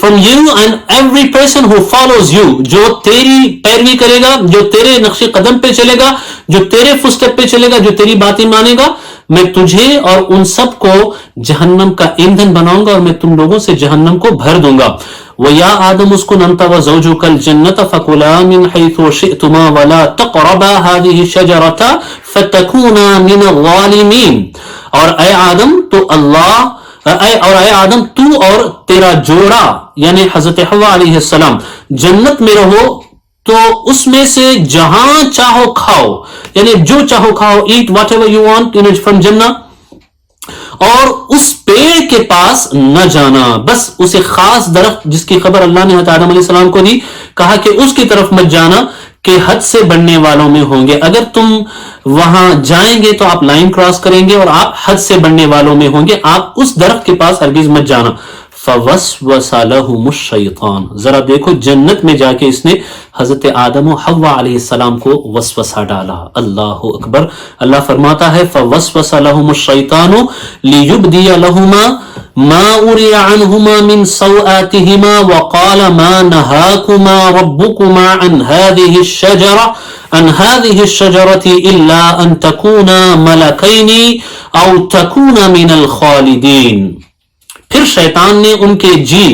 from you and every person who follows you. جو تیری پیروی کرے گا, جو تیرے نقش قدم پہ چلے گا, جو تیرے فسٹیپ پہ چلے گا, جو تیری باتیں مانے گا, میں تجھے اور ان سب کو جہنم کا ایندھن بناؤں گا, اور میں تم لوگوں سے جہنم کو بھر دوں گا. وَيَا آدَمُ اسْكُنْ أَنْتَ وَزَوْجُكَ الْجَنَّةَ فَكُلَا مِنْ حَيْثُ شِئْتُمَا وَلَا تَقْرَبَا هَذِهِ الشَّجَرَةَ فَتَكُونَا مِنَ الظَّالِمِينَ. اور اے آدم تو اور تیرا جوڑا یعنی حضرت حوا علیہ السلام جنت میں رہو, تو اس میں سے جہاں چاہو کھاؤ, یعنی جو چاہو کھاؤ, eat whatever you want from Jannah, اور اس پیڑ کے پاس نہ جانا, بس اسے خاص درخت جس کی خبر اللہ نے حضرت آدم علیہ السلام کو دی, کہا کہ اس کی طرف مت جانا کہ حد سے بڑھنے والوں میں ہوں گے. اگر تم وہاں جائیں گے تو آپ لائن کراس کریں گے اور آپ حد سے بڑھنے والوں میں ہوں گے, آپ اس درخت کے پاس ہرگز مت جانا. فوسوس لہم الشیطان, ذرا دیکھو جنت میں جا کے اس نے حضرت آدم و حوا علیہ السلام کو وسوسہ ڈالا. اللہ اکبر. اللہ فرماتا ہے فوسوس لہم الشیطان لیبدی لہما ما اری عنہما من سوآتہما وقال ما نہاکما ربکما عن هذه الشجرة الا ان تکونا ملکین او تکونا من الخالدین. پھر شیطان نے ان کے جی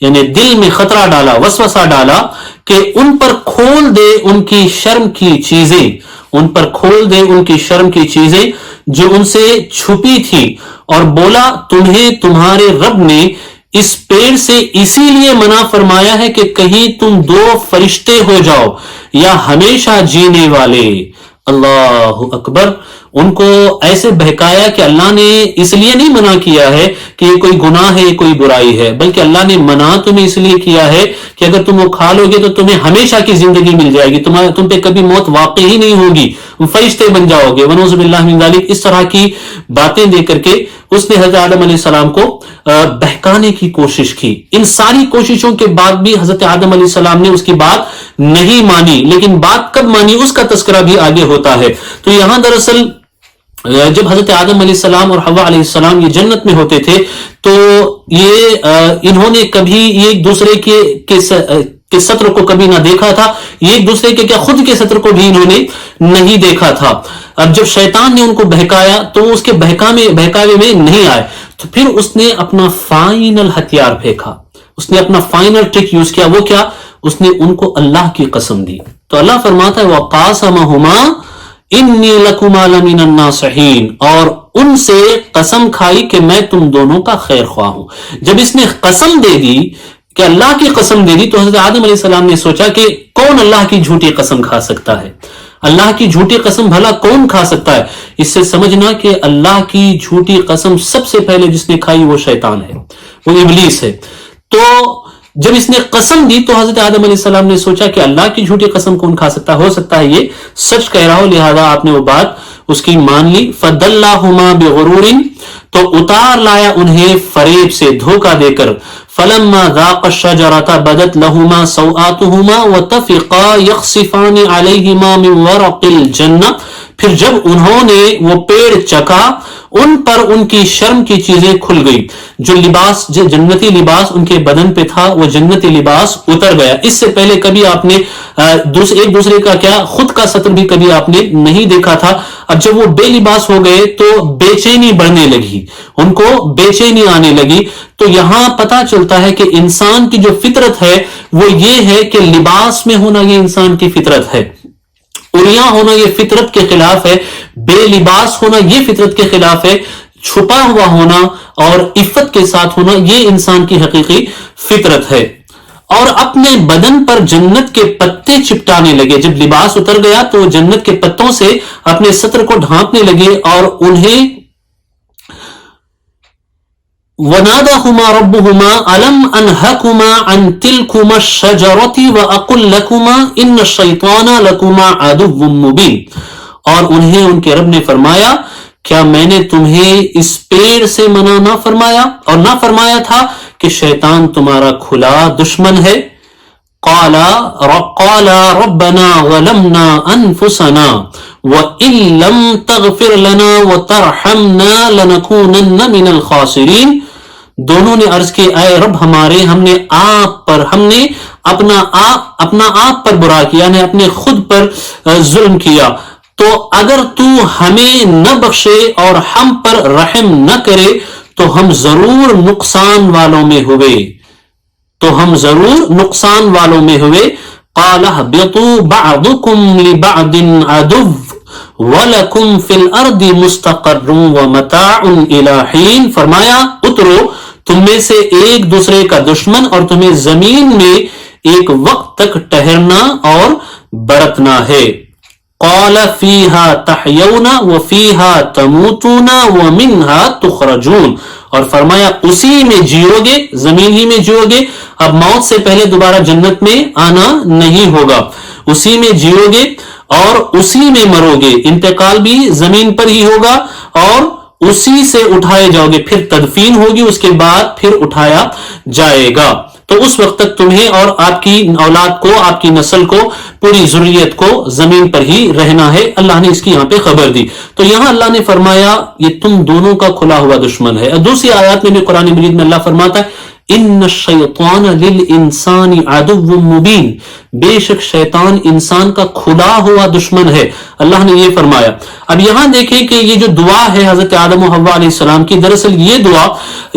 یعنی دل میں خطرہ ڈالا, وسوسہ ڈالا کہ ان پر کھول دے ان کی شرم کی چیزیں, ان پر کھول دے ان کی شرم کی چیزیں جو ان سے چھپی تھی, اور بولا تمہیں تمہارے رب نے اس پیڑ سے اسی لیے منع فرمایا ہے کہ کہیں تم دو فرشتے ہو جاؤ یا ہمیشہ جینے والے. اللہ اکبر. ان کو ایسے بہکایا کہ اللہ نے اس لیے نہیں منع کیا ہے کہ یہ کوئی گناہ ہے, کوئی برائی ہے, بلکہ اللہ نے منع تمہیں اس لیے کیا ہے کہ اگر تم وہ کھا لو گے تو تمہیں ہمیشہ کی زندگی مل جائے گی, تم پہ کبھی موت واقع ہی نہیں ہوگی, فرشتے بن جاؤ گے. ونعوذ باللہ من ذالک. اس طرح کی باتیں دے کر کے اس نے حضرت آدم علیہ السلام کو بہکانے کی کوشش کی. ان ساری کوششوں کے بعد بھی حضرت آدم علیہ السلام نے اس کی بات نہیں مانی, لیکن بات کب مانی اس کا تذکرہ بھی آگے ہوتا ہے. تو یہاں دراصل جب حضرت آدم علیہ السلام اور حوا علیہ السلام یہ جنت میں ہوتے تھے تو یہ انہوں نے کبھی ایک دوسرے کے سطر کو کبھی نہ دیکھا تھا, یہ ایک دوسرے کے خود کے سطر کو بھی انہوں نے نہیں دیکھا تھا. اب جب شیطان نے ان کو بہکایا تو اس کے بہکاوے میں نہیں آئے, تو پھر اس نے اپنا فائنل ہتھیار پھینکا, اس نے اپنا فائنل ٹرک یوز کیا. وہ کیا؟ اس نے ان کو اللہ کی قسم دی. تو اللہ فرماتا ہے وَقَاسَمَهُمَا انی لکما لمن الناصحین, اور ان سے قسم کھائی کہ میں تم دونوں کا خیر خواہ ہوں. جب اس نے قسم دے دی کہ اللہ کی قسم دے دی تو حضرت آدم علیہ السلام نے سوچا کہ کون اللہ کی جھوٹی قسم کھا سکتا ہے, اللہ کی جھوٹی قسم بھلا کون کھا سکتا ہے. اس سے سمجھنا کہ اللہ کی جھوٹی قسم سب سے پہلے جس نے کھائی وہ شیطان ہے, وہ ابلیس ہے. تو جب اس نے قسم دی تو حضرت آدم علیہ السلام نے سوچا کہ اللہ کی جھوٹی قسم کون کھا سکتا ہے, ہو سکتا ہے یہ سچ کہہ رہا ہو, لہذا آپ نے وہ بات اس کی مان لی. فَدَلَّهُمَا بِغُرُورٍ, تو اتار لایا انہیں فریب سے, دھوکہ دے کر. فَلَمَّا ذَاقَ الشَّجَرَةَ بَدَتْ لَهُمَا سَوْآتُهُمَا وَطَفِقَا يَخْصِفَانِ عَلَيْهِمَا مِنْ وَرَقِ الْجَنَّةِ. پھر جب انہوں نے وہ پیڑ چکھا ان پر ان کی شرم کی چیزیں کھل گئی، جو لباس جو جنتی لباس ان کے بدن پہ تھا وہ جنتی لباس اتر گیا۔ اس سے پہلے کبھی آپ نے ایک دوسرے کا کیا خود کا سطر بھی کبھی آپ نے نہیں دیکھا تھا۔ اب جب وہ بے لباس ہو گئے تو بے چینی بڑھنے لگی، ان کو بے چینی آنے لگی۔ تو یہاں پتا چلتا ہے کہ انسان کی جو فطرت ہے وہ یہ ہے کہ لباس میں ہونا یہ انسان کی فطرت ہے، عریاں ہونا یہ فطرت کے خلاف ہے، بے لباس ہونا یہ فطرت کے خلاف ہے، چھپا ہوا ہونا اور عفت کے ساتھ ہونا یہ انسان کی حقیقی فطرت ہے۔ اور اپنے بدن پر جنت کے پتے چپٹانے لگے، جب لباس اتر گیا تو جنت کے پتوں سے اپنے سطر کو ڈھانپنے لگے اور انہیں وَنَادَاهُمَا رَبُّهُمَا أَلَمْ أَنْهَكُمَا عَنْ تِلْكُمَا الشَّجَرَةِ وَأَقُلْ لَكُمَا إِنَّ الشَّيْطَانَ لَكُمَا عَدُوٌّ مُّبِينٌ، اور انہیں ان کے رب نے فرمایا کیا میں نے تمہیں اس پیڑ سے منع نہ فرمایا اور نہ فرمایا تھا کہ شیطان تمہارا کھلا دشمن ہے۔ قال ربنا ظلمنا انفسنا وان لم تغفر لنا وترحمنا لنكونن من الخاسرین، دونوں نے عرض کی اے رب ہمارے ہم نے اپنا آپ پر برا کیا، یعنی اپنے خود پر ظلم کیا، تو اگر تو ہمیں نہ بخشے اور ہم پر رحم نہ کرے تو ہم ضرور نقصان والوں میں ہوئے قال اهبطوا بعضكم لبعض عدو وَلَكُمْ فِي الْأَرْضِ مُسْتَقَرٌّ وَمَتَاعٌ إِلَىٰ حِينٍ، فرمایا اترو تم میں سے ایک دوسرے کا دشمن اور تمہیں زمین میں ایک وقت تک ٹہرنا اور برتنا ہے۔ قَالَ فِيهَا تَحْيَوْنَ وَفِيهَا تَمُوتُونَ وَمِنْهَا تُخْرَجُونَ، اور فرمایا اسی میں جیو گے، زمین ہی میں جیو گے، اب موت سے پہلے دوبارہ جنت میں آنا نہیں ہوگا، اسی میں جیو گے اور اسی میں مرو گے، انتقال بھی زمین پر ہی ہوگا اور اسی سے اٹھائے جاؤ گے، پھر تدفین ہوگی، اس کے بعد پھر اٹھایا جائے گا۔ تو اس وقت تک تمہیں اور آپ کی اولاد کو، آپ کی نسل کو، پوری ذریت کو زمین پر ہی رہنا ہے۔ اللہ نے اس کی یہاں پہ خبر دی۔ تو یہاں اللہ نے فرمایا یہ تم دونوں کا کھلا ہوا دشمن ہے۔ دوسری آیات میں بھی قرآن مجید میں اللہ فرماتا ہے ان الشیطان للانسان عدو مبین، بے شک شیطان انسان کا کھلا ہوا دشمن ہے، اللہ نے یہ فرمایا۔ اب یہاں دیکھیں کہ یہ جو دعا ہے حضرت آدم و حوا علیہ السلام کی، دراصل یہ دعا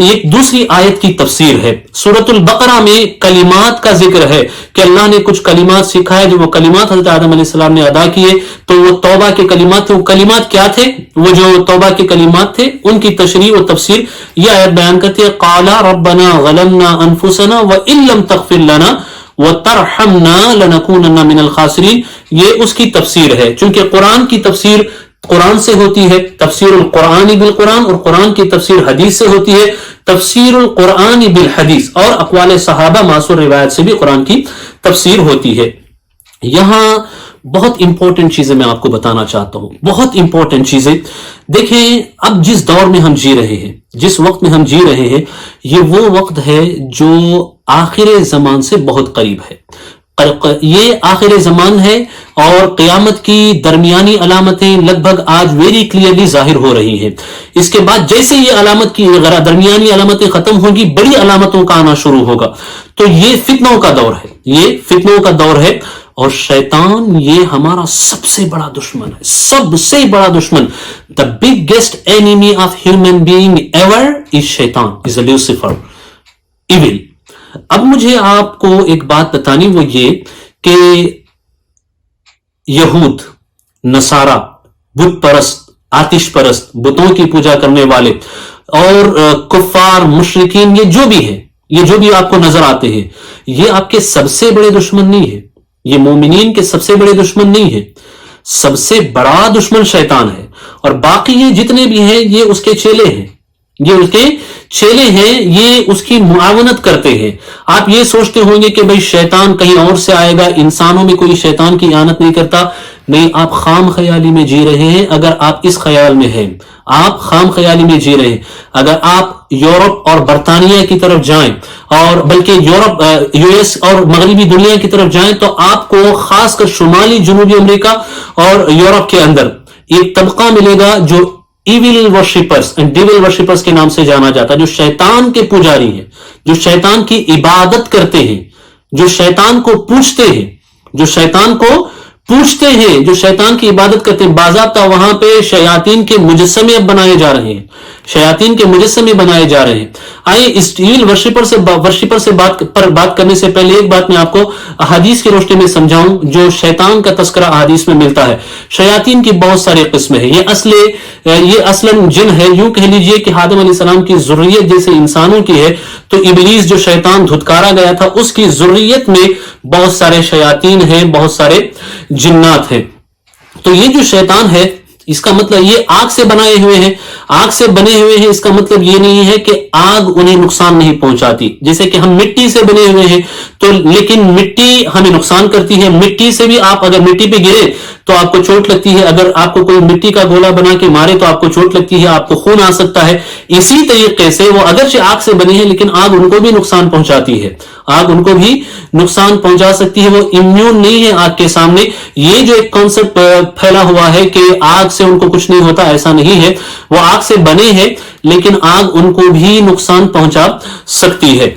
ایک دوسری آیت کی تفسیر ہے۔ سورۃ البقرہ میں کلمات کا ذکر ہے کہ اللہ نے کچھ کلمات سکھائے، جو وہ کلمات حضرت آدم علیہ السلام نے ادا کیے، تو وہ توبہ کے کلمات تھے۔ وہ کلمات کیا تھے؟ وہ جو توبہ کے کلمات تھے ان کی تشریح و تفسیر یہ آیت بیان کرتی ہے۔ قال ربنا ظلمنا انفسنا وان لم تغفر لنا وترحمنا لنكونن من الخاسرین، یہ اس کی تفسیر ہے۔ چونکہ قرآن کی تفسیر قرآن سے ہوتی ہے، تفسیر القرآن بالقرآن، اور قرآن کی تفسیر حدیث سے ہوتی ہے، تفسیر القرآن بالحدیث، اور اقوال صحابہ معصور روایت سے بھی قرآن کی تفسیر ہوتی ہے۔ یہاں بہت امپورٹنٹ چیزیں میں آپ کو بتانا چاہتا ہوں، بہت امپورٹنٹ چیزیں۔ دیکھیں اب جس دور میں ہم جی رہے ہیں، جس وقت میں ہم جی رہے ہیں، یہ وہ وقت ہے جو آخر زمان سے بہت قریب ہے۔ یہ آخر زمان ہے اور قیامت کی درمیانی علامتیں لگ بھگ آج ویری کلیئرلی ظاہر ہو رہی ہیں۔ اس کے بعد جیسے یہ علامت کی درمیانی علامتیں ختم ہوگی، بڑی علامتوں کا آنا شروع ہوگا۔ تو یہ فتنوں کا دور ہے، یہ فتنوں کا دور ہے، اور شیطان یہ ہمارا سب سے بڑا دشمن ہے، سب سے بڑا دشمن۔ The biggest enemy of human being ever is شیطان، is Lucifer, evil۔ اب مجھے آپ کو ایک بات بتانی، وہ یہ کہ یہود، نصارہ، بت پرست، آتش پرست، بتوں کی پوجا کرنے والے، اور کفار، مشرکین، یہ جو بھی ہیں، یہ جو بھی آپ کو نظر آتے ہیں، یہ آپ کے سب سے بڑے دشمن نہیں ہے، یہ مومنین کے سب سے بڑے دشمن نہیں ہے۔ سب سے بڑا دشمن شیطان ہے، اور باقی یہ جتنے بھی ہیں یہ اس کے چیلے ہیں، یہ اس کے چیلے ہیں، یہ اس کی معاونت کرتے ہیں۔ آپ یہ سوچتے ہوں گے کہ بھئی شیطان کہیں اور سے آئے گا، انسانوں میں کوئی شیطان کی اعانت نہیں کرتا۔ نہیں، آپ خام خیالی میں جی رہے ہیں۔ اگر آپ اس خیال میں ہیں، آپ خام خیالی میں جی رہے ہیں۔ اگر آپ یورپ اور برطانیہ کی طرف جائیں، اور بلکہ یورپ، یو ایس اور مغربی دنیا کی طرف جائیں، تو آپ کو خاص کر شمالی جنوبی امریکہ اور یورپ کے اندر ایک طبقہ ملے گا جو evil worshippers and devil worshippers کے نام سے جانا جاتا ہے, جو شیطان کے پجاری ہیں, جو شیطان کی عبادت کرتے ہیں, جو شیطان کو پوجتے ہیں, جو شیطان کو پوچھتے ہیں, جو شیطان کی عبادت کرتے ہیں. باضابطہ وہاں پہ شیاطین کے مجسمے اب بنائے جا رہے ہیں, شیاطین کے مجسمے بنائے جا رہے ہیں. آئے اس ایول ورشپر سے بات کرنے سے پہلے ایک بات میں آپ کو احادیث کی روشنی میں سمجھاؤں جو شیطان کا تذکرہ احادیث میں ملتا ہے. شیاطین کی بہت سارے قسمیں ہیں. یہ اصلاً جن ہے, یوں کہہ لیجئے کہ آدم علیہ السلام کی ذریت جیسے انسانوں کی ہے, تو ابلیس جو شیطان دھتکارا گیا تھا اس کی ذریت میں بہت سارے شیاطین ہیں, بہت سارے جنات ہیں. تو یہ جو شیطان ہے اس کا مطلب یہ آگ سے بنائے ہوئے ہیں, آگ سے بنے ہوئے ہیں, اس کا مطلب یہ نہیں ہے کہ آگ انہیں نقصان نہیں پہنچاتی. جیسے کہ ہم مٹی سے بنے ہوئے ہیں تو لیکن مٹی ہمیں نقصان کرتی ہے. مٹی سے بھی آپ اگر مٹی پہ گرے تو آپ کو چوٹ لگتی ہے, اگر آپ کو کوئی مٹی کا گولا بنا کے مارے تو آپ کو چوٹ لگتی ہے, آپ کو خون آ سکتا ہے. اسی طریقے سے وہ اگرچہ آگ سے بنے ہیں لیکن آگ ان کو بھی نقصان پہنچاتی ہے, آگ ان کو بھی نقصان پہنچا سکتی ہے. وہ امیون نہیں ہے آگ کے سامنے. یہ جو ایک کانسیپٹ پھیلا ہوا ہے کہ آگ سے ان کو کچھ نہیں ہوتا, ایسا نہیں ہے. وہ آگ سے بنے ہیں لیکن آگ ان کو بھی نقصان پہنچا سکتی ہے.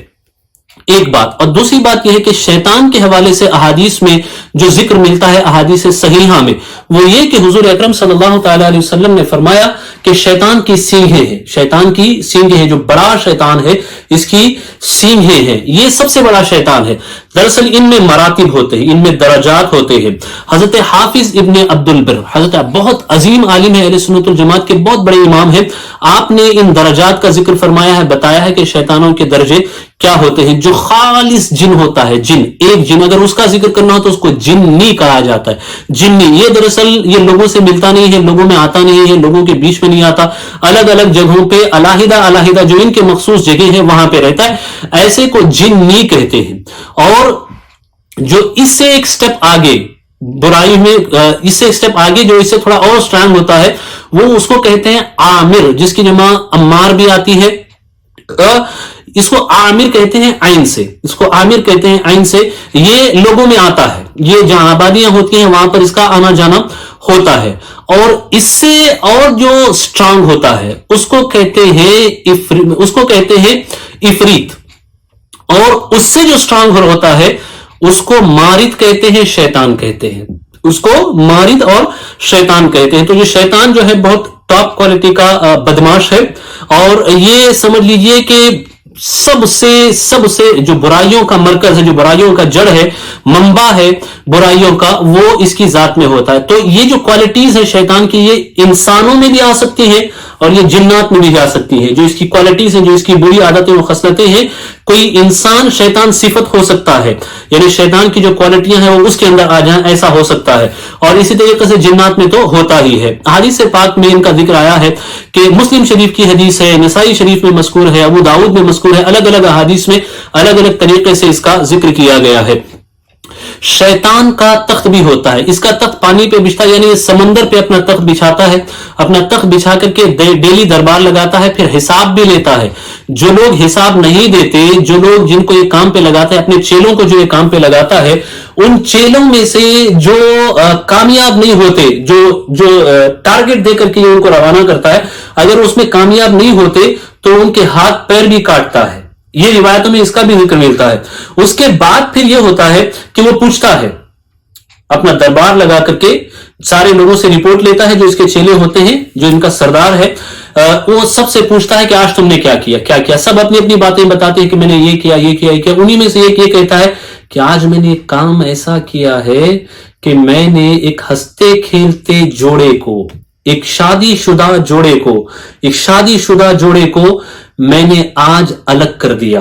ایک بات. اور دوسری بات یہ ہے کہ شیطان کے حوالے سے احادیث میں جو ذکر ملتا ہے احادیث صحیحہ میں, وہ یہ کہ حضور اکرم صلی اللہ تعالی علیہ وسلم نے فرمایا کہ شیطان کی سینگیں ہیں, شیطان کی سینگیں ہیں. جو بڑا شیطان ہے اس کی سینگیں ہیں, یہ سب سے بڑا شیطان ہے. دراصل ان میں مراتب ہوتے ہیں, ان میں درجات ہوتے ہیں. حضرت حافظ ابن عبد البر, حضرت بہت عظیم عالم ہے, اہل سنت والجماعت کے بہت بڑے امام ہیں, آپ نے ان درجات کا ذکر فرمایا ہے, بتایا ہے کہ شیطانوں کے درجے کیا ہوتے ہیں. جو خالص جن ہوتا ہے, جن, ایک جن اگر اس کا ذکر کرنا ہو تو اس کو جنی کہا جاتا ہے. جنی یہ دراصل یہ لوگوں سے ملتا نہیں ہے, لوگوں میں آتا نہیں ہے, لوگوں کے بیچ میں نہیں آتا, الگ الگ جگہوں پہ علیحدہ جو ان کے مخصوص جگہ ہے وہاں پہ رہتا ہے. ایسے کو جنی کہتے ہیں. اور جو اس سے ایک سٹیپ آگے برائی میں, اس سے ایک سٹیپ آگے جو اس سے تھوڑا اور سٹرانگ ہوتا ہے, وہ اس کو کہتے ہیں عامر, جس کی جمع عمار بھی آتی ہے. اس کو عامر کہتے ہیں عین سے, اس کو عامر کہتے ہیں عین سے. یہ لوگوں میں آتا ہے, یہ جہاں آبادیاں ہوتی ہیں وہاں پر اس کا آنا جانا ہوتا ہے. اور اس سے اور جو سٹرانگ ہوتا ہے اس کو کہتے ہیں افریت. اور اس سے جو سٹرانگ ہوتا ہے اس کو مارد کہتے ہیں, شیطان کہتے ہیں. اس کو مارد اور شیطان کہتے ہیں. تو یہ شیطان جو ہے بہت ٹاپ کوالٹی کا بدماش ہے. اور یہ سمجھ لیجئے کہ سب سے جو برائیوں کا مرکز ہے, جو برائیوں کا جڑ ہے, منبع ہے برائیوں کا, وہ اس کی ذات میں ہوتا ہے. تو یہ جو کوالٹیز ہے شیطان کی, یہ انسانوں میں بھی آ سکتی ہیں اور یہ جنات میں بھی جا سکتی ہیں. جو اس کی کوالٹیز ہیں, جو اس کی بری عادتیں و خصلتیں ہیں, کوئی انسان شیطان صفت ہو سکتا ہے, یعنی شیطان کی جو کوالٹیاں ہیں وہ اس کے اندر آ جائیں, ایسا ہو سکتا ہے. اور اسی طریقے سے جنات میں تو ہوتا ہی ہے. حدیث پاک میں ان کا ذکر آیا ہے کہ مسلم شریف کی حدیث ہے, نسائی شریف میں مذکور ہے, ابو داؤد میں مذکور ہے, الگ الگ احادیث میں الگ الگ طریقے سے اس کا ذکر کیا گیا ہے. شیطان کا تخت بھی ہوتا ہے. اس کا تخت پانی پہ بچھتا ہے, یعنی سمندر پہ اپنا تخت بچھاتا ہے, اپنا تخت بچھا کر کے ڈیلی دربار لگاتا ہے, پھر حساب بھی لیتا ہے. جو لوگ حساب نہیں دیتے, جو لوگ جن کو یہ کام پہ لگاتا ہے, اپنے چیلوں کو جو یہ کام پہ لگاتا ہے, ان چیلوں میں سے جو کامیاب نہیں ہوتے, جو ٹارگٹ دے کر کے ان کو روانہ کرتا ہے, اگر اس میں کامیاب نہیں ہوتے تو ان کے ہاتھ پیر بھی کاٹتا ہے. یہ روایتوں میں اس کا بھی ذکر ملتا ہے. اس کے بعد پھر یہ ہوتا ہے کہ وہ پوچھتا ہے, اپنا دربار لگا کر کے سارے لوگوں سے رپورٹ لیتا ہے, جو اس کے چیلے ہوتے ہیں, جو ان کا سردار ہے, وہ سب سے پوچھتا ہے کہ آج تم نے کیا کیا. سب اپنی اپنی باتیں بتاتے ہیں کہ میں نے یہ کیا. انہی میں سے ایک یہ کہتا ہے کہ آج میں نے ایک کام ایسا کیا ہے کہ میں نے ایک ہنستے کھیلتے جوڑے کو, ایک شادی شدہ جوڑے کو میں نے آج الگ کر دیا.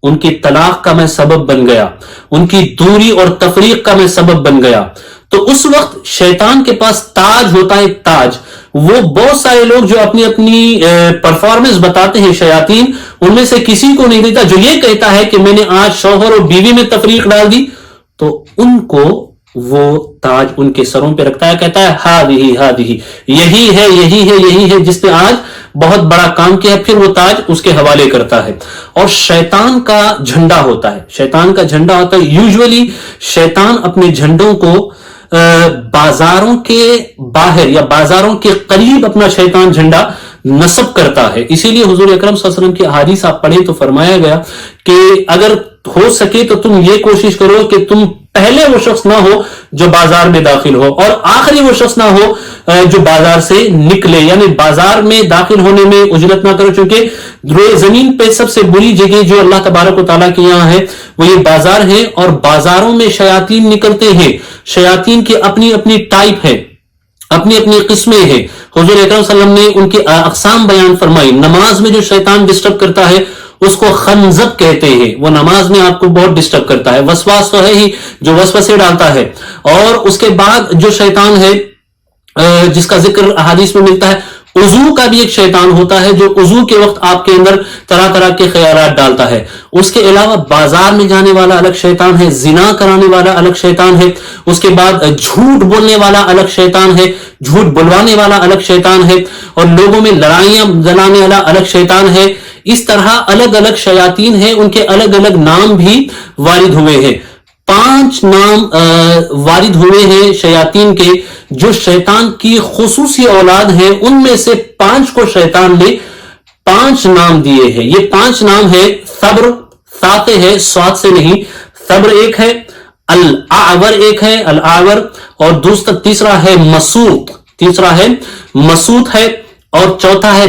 ان کی طلاق کا میں سبب بن گیا, ان کی دوری اور تفریق کا میں سبب بن گیا. تو اس وقت شیطان کے پاس تاج ہوتا ہے, ایک تاج. وہ بہت سارے لوگ جو اپنی پرفارمنس بتاتے ہیں, شیاطین, ان میں سے کسی کو نہیں دیتا جو یہ کہتا ہے کہ میں نے آج شوہر اور بیوی میں تفریق ڈال دی, تو ان کو وہ تاج ان کے سروں پہ رکھتا ہے, کہتا ہے ہادی یہی ہے جس نے آج بہت بڑا کام کیا. پھر وہ تاج اس کے حوالے کرتا ہے. اور شیطان کا جھنڈا ہوتا ہے, یوزولی شیطان اپنے جھنڈوں کو بازاروں کے باہر یا بازاروں کے قریب اپنا شیطان جھنڈا نصب کرتا ہے. اسی لیے حضور اکرم صلی اللہ علیہ وسلم کی احادیث آپ پڑھیں تو فرمایا گیا کہ اگر ہو سکے تو تم یہ کوشش کرو کہ تم پہلے وہ شخص نہ ہو جو بازار میں داخل ہو اور آخری وہ شخص نہ ہو جو بازار سے نکلے. یعنی بازار میں داخل ہونے میں اجلت نہ کرو, چونکہ روئے زمین پہ سب سے بری جگہ جو اللہ تبارک و تعالیٰ کے یہاں ہے وہ یہ بازار ہے, اور بازاروں میں شیاطین نکلتے ہیں. شیاطین کی اپنی اپنی ٹائپ ہے, اپنی اپنی قسمیں ہیں. حضور اکرم صلی اللہ علیہ وسلم نے ان کی اقسام بیان فرمائی. نماز میں جو شیطان ڈسٹرب کرتا ہے اس کو خنزب کہتے ہیں, وہ نماز میں آپ کو بہت ڈسٹرب کرتا ہے. وسواس تو ہے ہی جو وسوسے ڈالتا ہے, اور اس کے بعد جو شیطان ہے جس کا ذکر احادیث میں ملتا ہے, وضو کا بھی ایک شیطان ہوتا ہے جو وضو کے وقت آپ کے اندر طرح طرح کے خیالات ڈالتا ہے. اس کے علاوہ بازار میں جانے والا الگ شیطان ہے, زنا کرانے والا الگ شیطان ہے, اس کے بعد جھوٹ بولنے والا الگ شیطان ہے, جھوٹ بلوانے والا الگ شیطان ہے, اور لوگوں میں لڑائیاں جلانے والا الگ شیطان ہے. اس طرح الگ الگ شیاطین ہیں, ان کے الگ الگ نام بھی وارد ہوئے ہیں. 5 نام وارد ہوئے ہیں شیاطین کے جو شیطان کی خصوصی اولاد ہیں, ان میں سے 5 کو شیطان نے 5 نام دیے ہیں. یہ 5 نام ہے صبر, ساتے ہے سواد سے نہیں, صبر ایک ہے, الاعور ایک ہے, الاعور, اور تیسرا ہے مسوط, تیسرا ہے مسوط ہے, اور چوتھا ہے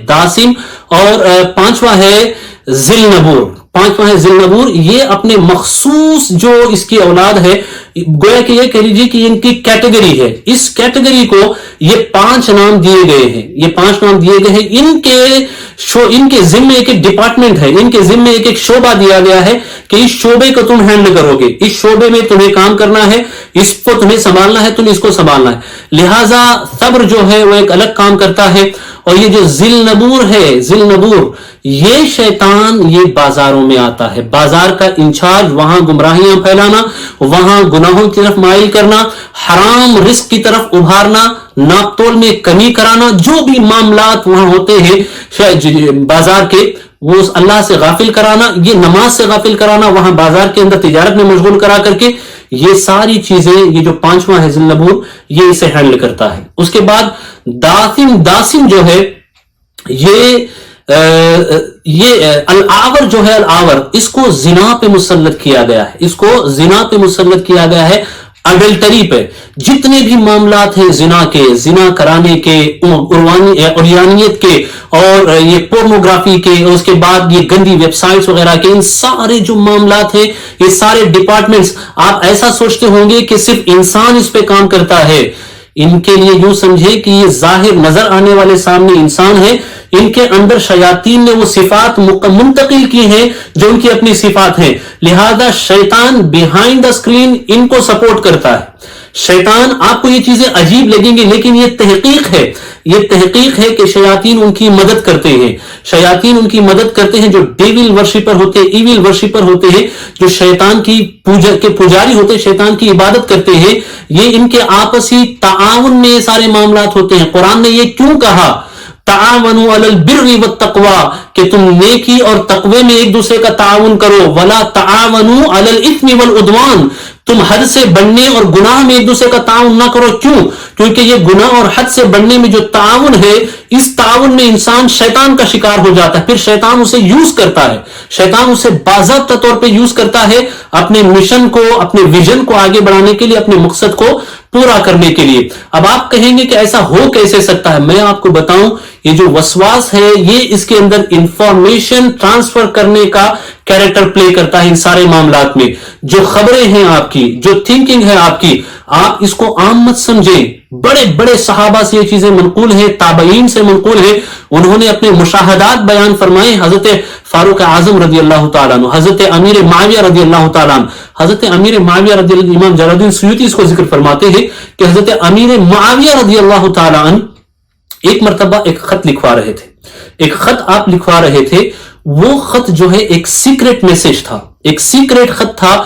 داسم, اور پانچواں ہے ذی النبور. یہ اپنے مخصوص جو اس کی اولاد ہے, گویا کہ یہ کہہ لیجیے کہ ان کی کیٹیگری ہے, اس کیٹیگری کو یہ 5 نام دیے گئے ہیں. یہ 5 نام دیے گئے ہیں. ان کے ذمے ایک ڈپارٹمنٹ ہے, ان کے ذمے ایک شعبہ دیا گیا ہے کہ اس شعبے کو تم ہینڈل کرو گے, اس شعبے میں تمہیں کام کرنا ہے, اس کو تمہیں سنبھالنا ہے, تم اس کو سنبھالنا ہے. لہذا صبر جو ہے وہ ایک الگ کام کرتا ہے. اور یہ جو ذی النبور ہے, ذی النبور, یہ شیطان یہ بازاروں میں آتا ہے. بازار کا انچارج, وہاں گمراہیاں پھیلانا, وہاں گناہوں کی طرف مائل کرنا, حرام رزق کی طرف ابھارنا, ناپ تول میں کمی کرانا, جو بھی معاملات وہاں ہوتے ہیں بازار کے, وہ اللہ سے غافل کرانا, یہ نماز سے غافل کرانا, وہاں بازار کے اندر تجارت میں مشغول کرا کر کے, یہ ساری چیزیں, یہ جو 5واں ہے ذی النبور, یہ اسے ہینڈل کرتا ہے. اس کے بعد داسم جو ہے, یہ الاعور جو ہے, الاعور, اس کو زنا پہ مسلط کیا گیا ہے, اس کو زنا پہ مسلط کیا گیا ہے, اڈلٹری پہ. جتنے بھی معاملات ہیں زنا کے, زنا کرانے کے, عریانیت کے, اور یہ پورنوگرافی کے, اس کے بعد یہ گندی ویب سائٹس وغیرہ کے, ان سارے جو معاملات ہیں, یہ سارے ڈپارٹمنٹس, آپ ایسا سوچتے ہوں گے کہ صرف انسان اس پہ کام کرتا ہے. ان کے لیے یوں سمجھے کہ یہ ظاہر نظر آنے والے سامنے انسان ہے, ان کے اندر شیاطین نے وہ صفات منتقل کی ہیں جو ان کی اپنی صفات ہیں. لہذا شیطان بیہائنڈ دا اسکرین ان کو سپورٹ کرتا ہے. شیطان, آپ کو یہ چیزیں عجیب لگیں گی لیکن یہ تحقیق ہے, یہ تحقیق ہے کہ شیاطین ان کی مدد کرتے ہیں. شیاطین ان کی مدد کرتے ہیں جو ڈیول ورشپر ہوتے, ایویل ورشپر ہوتے ہیں, جو شیطان کی پجاری ہوتے, شیطان کی عبادت کرتے ہیں. یہ ان کے آپسی تعاون میں سارے معاملات ہوتے ہیں. قرآن نے یہ کیوں کہا تعاونوا علی البر والتقوی, کہ تم نیکی اور تقوی میں ایک دوسرے کا تعاون کرو, ولا تعاونوا علی الاثم والعدوان, تم حد سے بڑھنے اور گناہ میں ایک دوسرے کا تعاون نہ کرو. کیوں؟ کیونکہ یہ گناہ اور حد سے بڑھنے میں جو تعاون ہے, اس تعاون میں انسان شیطان کا شکار ہو جاتا ہے. پھر شیطان اسے یوز کرتا ہے, شیطان اسے باضابطہ طور پہ یوز کرتا ہے اپنے مشن کو, اپنے ویژن کو آگے بڑھانے کے لیے, اپنے مقصد کو پورا کرنے کے لیے. اب آپ کہیں گے کہ ایسا ہو کیسے سکتا ہے؟ میں آپ کو بتاؤں, یہ جو وسواس ہے یہ اس کے اندر انفارمیشن ٹرانسفر کرنے کا کیریکٹر پلے کرتا ہے. ان سارے معاملات میں جو خبریں ہیں آپ کی, جو تھنکنگ ہے آپ کی, آپ اس کو عام مت سمجھیں. بڑے بڑے صحابہ سے یہ چیزیں منقول ہیں, تابعین سے منقول ہیں, انہوں نے اپنے مشاہدات بیان فرمائے. حضرت فاروق اعظم رضی اللہ تعالیٰ عنہ, حضرت امیر معاویہ رضی اللہ تعالیٰ عنہ, حضرت امیر معاویہ رضی اللہ, امام جلال الدین سیوطی اس کو ذکر فرماتے ہیں کہ حضرت امیر معاویہ رضی اللہ تعالیٰ عنہ ایک مرتبہ ایک خط لکھوا رہے تھے. ایک خط آپ لکھوا رہے تھے, وہ خط جو ہے ایک سیکریٹ میسج تھا, ایک سیکریٹ خط تھا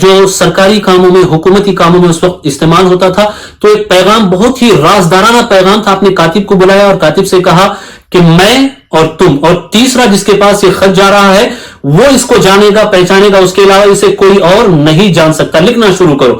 جو سرکاری کاموں میں, حکومتی کاموں میں اس وقت استعمال ہوتا تھا. تو ایک پیغام, بہت ہی رازدارانہ پیغام تھا. آپ نے کاتب کو بلایا اور کاتب سے کہا کہ میں اور تم اور تیسرا جس کے پاس یہ خط جا رہا ہے وہ اس کو جانے گا, پہچانے گا, اس کے علاوہ اسے کوئی اور نہیں جان سکتا. لکھنا شروع کرو.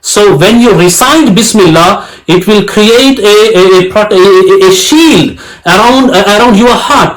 So when you recite Bismillah, it will create a shield around your heart.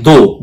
2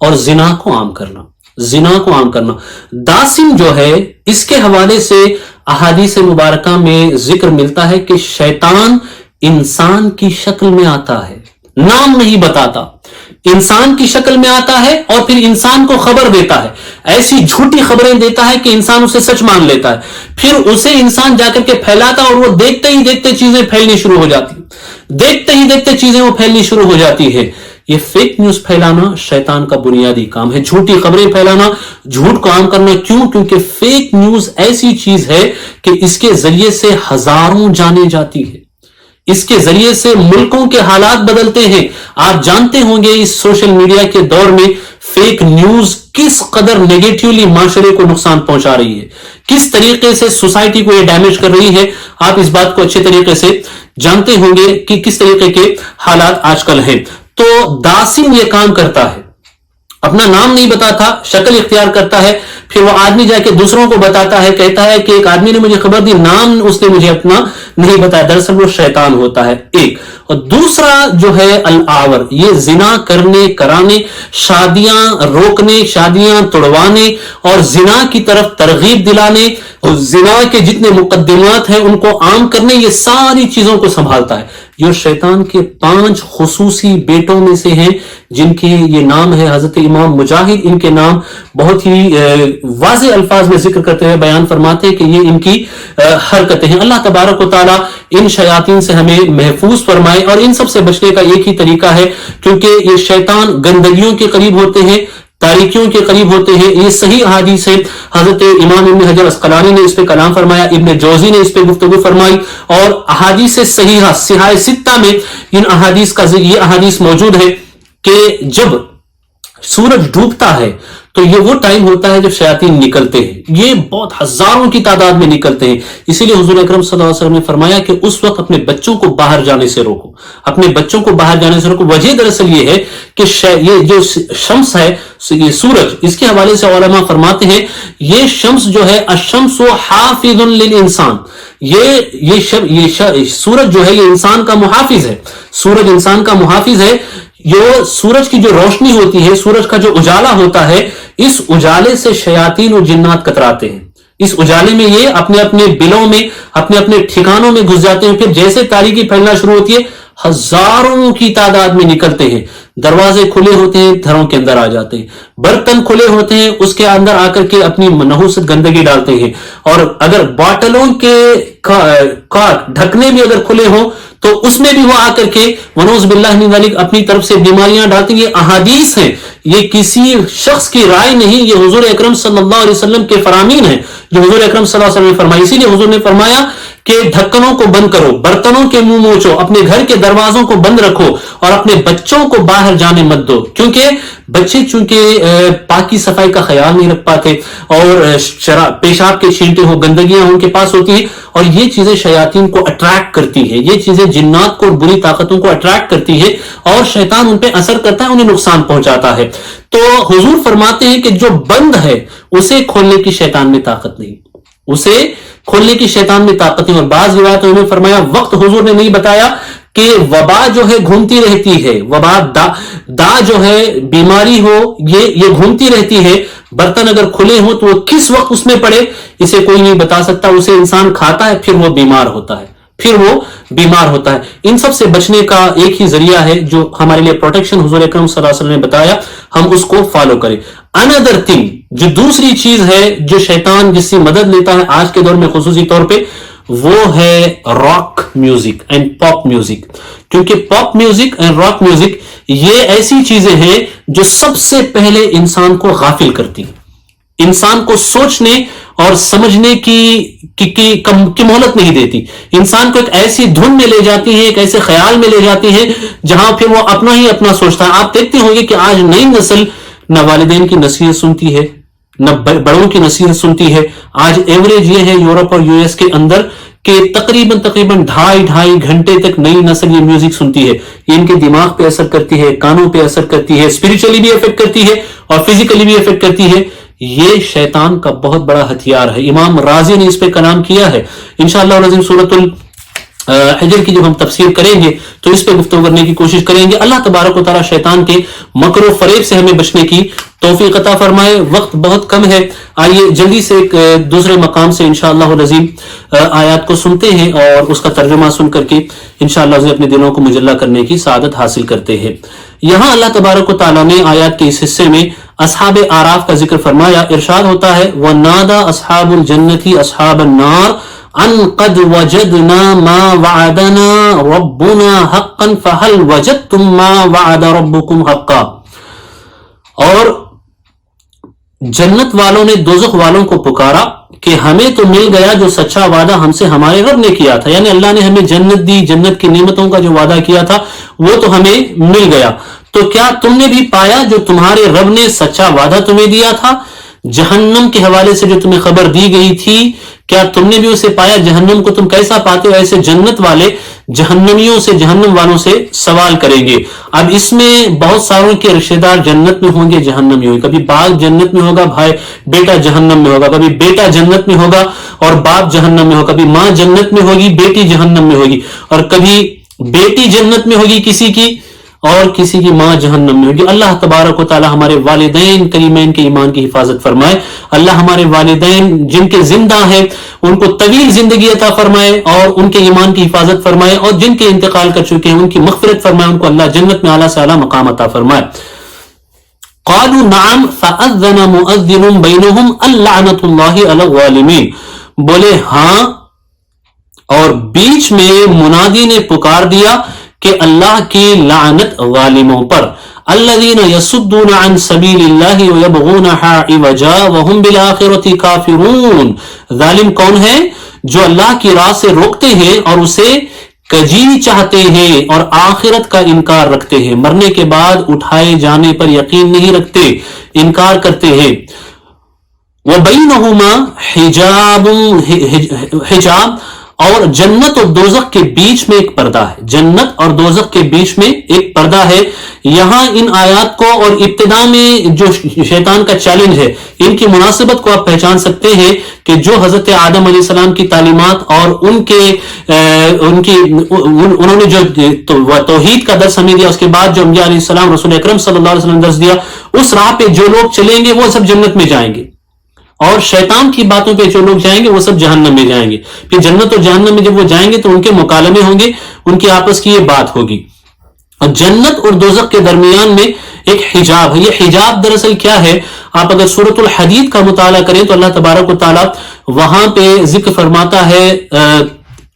اور زنا کو عام کرنا، زنا کو عام کرنا۔ داسم جو ہے اس کے حوالے سے احادیث مبارکہ میں ذکر ملتا ہے کہ شیطان انسان کی شکل میں آتا ہے، نام نہیں بتاتا، انسان کی شکل میں آتا ہے اور پھر انسان کو خبر دیتا ہے، ایسی جھوٹی خبریں دیتا ہے کہ انسان اسے سچ مان لیتا ہے، پھر اسے انسان جا کر کے پھیلاتا اور وہ دیکھتے ہی دیکھتے چیزیں پھیلنی شروع ہو جاتی، دیکھتے ہی دیکھتے چیزیں وہ پھیلنی شروع ہو جاتی ہے۔ یہ فیک نیوز پھیلانا شیطان کا بنیادی کام ہے، جھوٹی خبریں پھیلانا، جھوٹ کو عام کرنا۔ کیوں؟ کیونکہ فیک نیوز ایسی چیز ہے کہ اس کے ذریعے سے ہزاروں جانیں جاتی ہے، اس کے ذریعے سے ملکوں کے حالات بدلتے ہیں۔ آپ جانتے ہوں گے اس سوشل میڈیا کے دور میں فیک نیوز کس قدر نیگیٹیولی معاشرے کو نقصان پہنچا رہی ہے، کس طریقے سے سوسائٹی کو یہ ڈیمیج کر رہی ہے۔ آپ اس بات کو اچھے طریقے سے جانتے ہوں گے کہ کس طریقے کے حالات آج کل ہیں۔ تو داسم یہ کام کرتا ہے، اپنا نام نہیں بتاتا، شکل اختیار کرتا ہے، پھر وہ آدمی جا کے دوسروں کو بتاتا ہے، کہتا ہے کہ ایک آدمی نے مجھے خبر دی، نام اس نے مجھے اپنا نہیں بتایا، دراصل وہ شیطان ہوتا ہے ایک۔ اور دوسرا جو ہے الاور، یہ زنا کرنے کرانے، شادیاں روکنے، شادیاں توڑوانے اور زنا کی طرف ترغیب دلانے اور زنا کے جتنے مقدمات ہیں ان کو عام کرنے، یہ ساری چیزوں کو سنبھالتا ہے۔ یہ شیطان کے 5 خصوصی بیٹوں میں سے ہیں جن کے یہ نام ہے، حضرت امام مجاہد ان کے نام بہت ہی واضح الفاظ میں ذکر کرتے ہوئے بیان فرماتے ہیں کہ یہ ان کی حرکتیں ہیں۔ اللہ تبارک و تعالیٰ ان شیاطین سے ہمیں محفوظ فرمائے، اور ان سب سے بچنے کا ایک ہی طریقہ ہے، کیونکہ یہ شیطان گندگیوں کے قریب ہوتے ہیں، تاریکیوں کے قریب ہوتے ہیں۔ یہ صحیح احادیث ہے، حضرت امام ابن حجر اسقلانی نے اس پہ کلام فرمایا، ابن جوزی نے اس پہ گفتگو فرمائی، اور احادیث صحیحہ صحاح ستہ میں ان احادیث کا یہ احادیث موجود ہے کہ جب سورج ڈوبتا ہے تو یہ وہ ٹائم ہوتا ہے جب شیاطین نکلتے ہیں، یہ بہت ہزاروں کی تعداد میں نکلتے ہیں۔ اسی لیے حضور اکرم صلی اللہ علیہ وسلم نے فرمایا کہ اس وقت اپنے بچوں کو باہر جانے سے روکو، اپنے بچوں کو باہر جانے سے روکو۔ وجہ دراصل یہ ہے کہ یہ جو شمس ہے، یہ سورج، اس کے حوالے سے علماء فرماتے ہیں یہ شمس جو ہے الشمس حافظ للانسان، یہ سورج جو ہے یہ انسان کا محافظ ہے، سورج انسان کا محافظ ہے۔ یہ سورج کی جو روشنی ہوتی ہے، سورج کا جو اجالا ہوتا ہے، اس اجالے سے شیاطین اور جنات کتراتے ہیں، اس اجالے میں یہ اپنے اپنے بلوں میں، اپنے اپنے ٹھکانوں میں گھس جاتے ہیں، پھر جیسے تاریکی پھیلنا شروع ہوتی ہے ہزاروں کی تعداد میں نکلتے ہیں، دروازے کھلے ہوتے ہیں، گھروں کے اندر آ جاتے ہیں، برتن کھلے ہوتے ہیں، اس کے اندر آ کر کے اپنی نحوست گندگی ڈالتے ہیں، اور اگر باٹلوں کے ڈھکنے بھی اگر کھلے ہوں تو اس میں بھی وہ آ کر کے ونعوذ باللہ من ذالک اپنی طرف سے بیماریاں ڈالتے ہیں۔ یہ احادیث ہیں، یہ کسی شخص کی رائے نہیں، یہ حضور اکرم صلی اللہ علیہ وسلم کے فرامین ہیں جو حضور اکرم صلی اللہ علیہ وسلم نے فرمائی۔ اسی لیے حضور نے فرمایا کہ ڈھکنوں کو بند کرو، برتنوں کے منہ موچو، اپنے گھر کے دروازوں کو بند رکھو اور اپنے بچوں کو باہر جانے مت دو، کیونکہ بچے چونکہ پاکی صفائی کا خیال نہیں رکھ پاتے، اور پیشاب کے چھینٹے ہو، گندگیاں ان کے پاس ہوتی ہیں، اور یہ چیزیں شیاطین کو اٹریکٹ کرتی ہے، یہ چیزیں جنات کو اور بری طاقتوں کو اٹریکٹ کرتی ہے، اور شیطان ان پہ اثر کرتا ہے، انہیں نقصان پہنچاتا ہے۔ تو حضور فرماتے ہیں کہ جو بند ہے اسے کھولنے کی شیطان میں طاقت نہیں، اسے کھولنے کی شیطان میں طاقت نہیں۔ اور بعض روایتوں میں فرمایا، وقت حضور نے نہیں بتایا کہ وبا جو ہے گھومتی رہتی ہے، وبا دا جو ہے بیماری ہو، یہ گھومتی رہتی ہے، برتن اگر کھلے ہوں تو وہ کس وقت اس میں پڑے اسے کوئی نہیں بتا سکتا، اسے انسان کھاتا ہے پھر وہ بیمار ہوتا ہے، ان سب سے بچنے کا ایک ہی ذریعہ ہے جو ہمارے لیے پروٹیکشن حضور اکرم صلی اللہ علیہ وسلم نے بتایا، ہم اس کو فالو کریں۔ another thing، جو دوسری چیز ہے جو شیطان جس سے مدد لیتا ہے آج کے دور میں خصوصی طور پہ، وہ ہے rock music and pop music, کیونکہ pop music and rock music یہ ایسی چیزیں ہیں جو سب سے پہلے انسان کو غافل کرتی ہیں، انسان کو سوچنے اور سمجھنے کی مہلت نہیں دیتی، انسان کو ایک ایسی دھن میں لے جاتی ہے، ایک ایسے خیال میں لے جاتی ہے جہاں پھر وہ اپنا ہی اپنا سوچتا ہے۔ آپ دیکھتے ہوں گے کہ آج نئی نسل نہ والدین کی نصیحت سنتی ہے، نہ بڑوں کی نصیحت سنتی ہے۔ آج ایوریج یہ ہے یورپ اور US کے اندر کہ تقریباً 2.5 گھنٹے تک نئی نسل یہ میوزک سنتی ہے، یہ ان کے دماغ پہ اثر کرتی ہے، کانوں پہ اثر کرتی ہے، اسپرچولی بھی افیکٹ کرتی ہے اور فزیکلی بھی افیکٹ کرتی ہے۔ یہ شیطان کا بہت بڑا ہتھیار ہے۔ امام رازی نے اس پہ کلام کیا ہے، انشاءاللہ العظیم سورۃ حجر کی جب ہم تفسیر کریں گے تو اس پہ گفتگو کرنے کی کوشش کریں گے. اللہ تبارک و تعالیٰ شیطان کے مکر و فریب سے ہمیں بچنے کی توفیق عطا فرمائے. وقت بہت کم ہے, آئیے جلدی سے ایک دوسرے مقام سے انشاءاللہ العظیم آیات کو سنتے ہیں اور اس کا ترجمہ سن کر کے انشاءاللہ اپنے دلوں کو مجلہ کرنے کی سعادت حاصل کرتے ہیں. یہاں اللہ تبارک و تعالیٰ نے آیات کے اس حصے میں اصحاب اعراف کا ذکر فرمایا. ارشاد ہوتا ہے وَنَادَى أَصْحَابُ الْجَنَّةِ أَصْحَابَ النَّارِ ان قد وجدنا ما وعدنا ربنا حقا فهل وجدتم ما وعد ربكم حقا. اور جنت والوں نے دوزخ والوں کو پکارا کہ ہمیں تو مل گیا جو سچا وعدہ ہم سے ہمارے رب نے کیا تھا, یعنی اللہ نے ہمیں جنت دی, جنت کی نعمتوں کا جو وعدہ کیا تھا وہ تو ہمیں مل گیا, تو کیا تم نے بھی پایا جو تمہارے رب نے سچا وعدہ تمہیں دیا تھا؟ جہنم کے حوالے سے جو تمہیں خبر دی گئی تھی کیا تم نے بھی اسے پایا؟ جہنم کو تم کیسا پاتے ہو؟ ایسے جنت والے جہنمیوں سے, جہنم والوں سے سوال کریں گے. اب اس میں بہت ساروں کے رشتہ دار جنت میں ہوں گے, جہنم میں ہوگی. کبھی باپ جنت میں ہوگا, بھائی بیٹا جہنم میں ہوگا, کبھی بیٹا جنت میں ہوگا اور باپ جہنم میں ہوگا, کبھی ماں جنت میں ہوگی, بیٹی جہنم میں ہوگی, اور کبھی بیٹی جنت میں ہوگی کسی کی اور کسی کی ماں جہنم میں ہوگی. اللہ تبارک و تعالی ہمارے والدین کریمین کے ایمان کی حفاظت فرمائے. اللہ ہمارے والدین جن کے زندہ ہیں ان کو طویل زندگی عطا فرمائے اور ان کے ایمان کی حفاظت فرمائے, اور جن کے انتقال کر چکے ہیں ان کی مغفرت فرمائے, ان کو اللہ جنت میں اعلیٰ سے اعلیٰ مقام عطا فرمائے. قالوا نعم فأذن مؤذن بینہم اللعنۃ اللہ علی الظالمین. بولے ہاں, اور بیچ میں منادی نے پکار دیا کہ اللہ کی لعنت ظالموں پر. الذین یصدون عن سبیل اللہ ویبغونها عوجا وهم بالآخرۃ کافرون. ظالم کون ہے؟ جو اللہ کی راہ سے روکتے ہیں اور اسے کجی چاہتے ہیں اور آخرت کا انکار رکھتے ہیں, مرنے کے بعد اٹھائے جانے پر یقین نہیں رکھتے, انکار کرتے ہیں. وبینہما حجاب, اور جنت اور دوزخ کے بیچ میں ایک پردہ ہے. جنت اور دوزخ کے بیچ میں ایک پردہ ہے. یہاں ان آیات کو اور ابتدا میں جو شیطان کا چیلنج ہے ان کی مناسبت کو آپ پہچان سکتے ہیں کہ جو حضرت آدم علیہ السلام کی تعلیمات اور انہوں نے جو توحید کا درس ہمیں دیا, اس کے بعد جو انبیاء علیہ السلام رسول اکرم صلی اللہ علیہ وسلم درس دیا, اس راہ پہ جو لوگ چلیں گے وہ سب جنت میں جائیں گے, اور شیطان کی باتوں پہ جو لوگ جائیں گے وہ سب جہنم میں جائیں گے. پھر جنت اور جہنم میں جب وہ جائیں گے تو ان کے مکالمے ہوں گے, ان کی آپس کی یہ بات ہوگی. اور جنت اور دوزخ کے درمیان میں ایک حجاب ہے. یہ حجاب دراصل کیا ہے؟ آپ اگر سورۃ الحدید کا مطالعہ کریں تو اللہ تبارک و تعالیٰ وہاں پہ ذکر فرماتا ہے,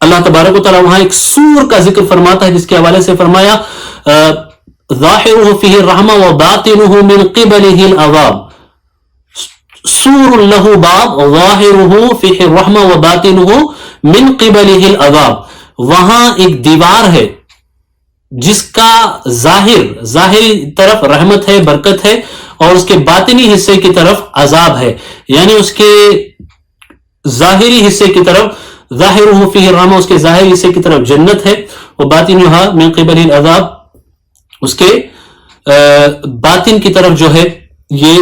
اللہ تبارک و تعالیٰ وہاں ایک سور کا ذکر فرماتا ہے جس کے حوالے سے فرمایا ظاہرہ فیہ الرحمہ وباطنہ من قبلہ العذاب. سور لہ باب ظاہرہ فیہ الرحمہ وباطنہ من قبلہ العذاب. وہاں ایک دیوار ہے جس کا ظاہری طرف رحمت ہے, برکت ہے, اور اس کے باطنی حصے کی طرف عذاب ہے. یعنی اس کے ظاہری حصے کی طرف ظاہرہ فیہ الرحمہ, اس کے ظاہری حصے کی طرف جنت ہے, وباطنہ من قبلہ العذاب, اس کے باطن کی طرف جو ہے یہ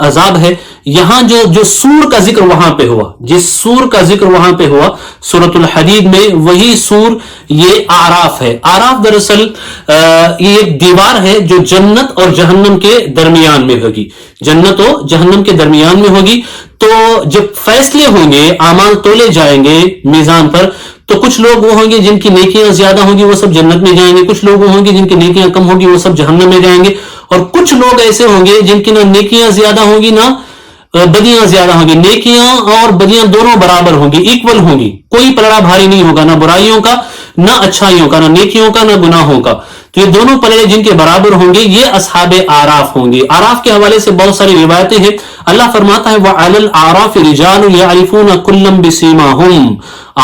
عذاب ہے. یہاں جو سور کا ذکر وہاں پہ ہوا, جس سور کا ذکر وہاں پہ ہوا سورۃ الحدید میں, وہی سور یہ اعراف ہے. اعراف دراصل یہ ایک دیوار ہے جو جنت اور جہنم کے درمیان میں ہوگی, جنت و جہنم کے درمیان میں ہوگی. تو جب فیصلے ہوں گے, اعمال تولے جائیں گے میزان پر, تو کچھ لوگ وہ ہوں گے جن کی نیکیاں زیادہ ہوں گی وہ سب جنت میں جائیں گے, کچھ لوگ وہ ہوں گے جن کی نیکیاں کم ہوں گی وہ سب جہنم میں جائیں گے, اور کچھ لوگ ایسے ہوں گے جن کی نہ نیکیاں زیادہ ہوں گی نہ بدیاں زیادہ ہوں گی. نیکیاں اور بدیاں دونوں برابر ہوں گی, ایکول ہوں گی, کوئی پلڑا بھاری نہیں ہوگا, نہ برائیوں کا نہ اچھائیوں کا, نہ نیکیوں کا نہ گناہوں کا. تو یہ دونوں پلڑے جن کے برابر ہوں گے یہ اصحاب اعراف ہوں گے. اعراف کے حوالے سے بہت ساری روایتیں ہیں. اللہ فرماتا ہے وَعَلَى الْأَعْرَافِ رِجَالٌ يَعْرِفُونَ كُلًّا بِسِيمَاهُمْ.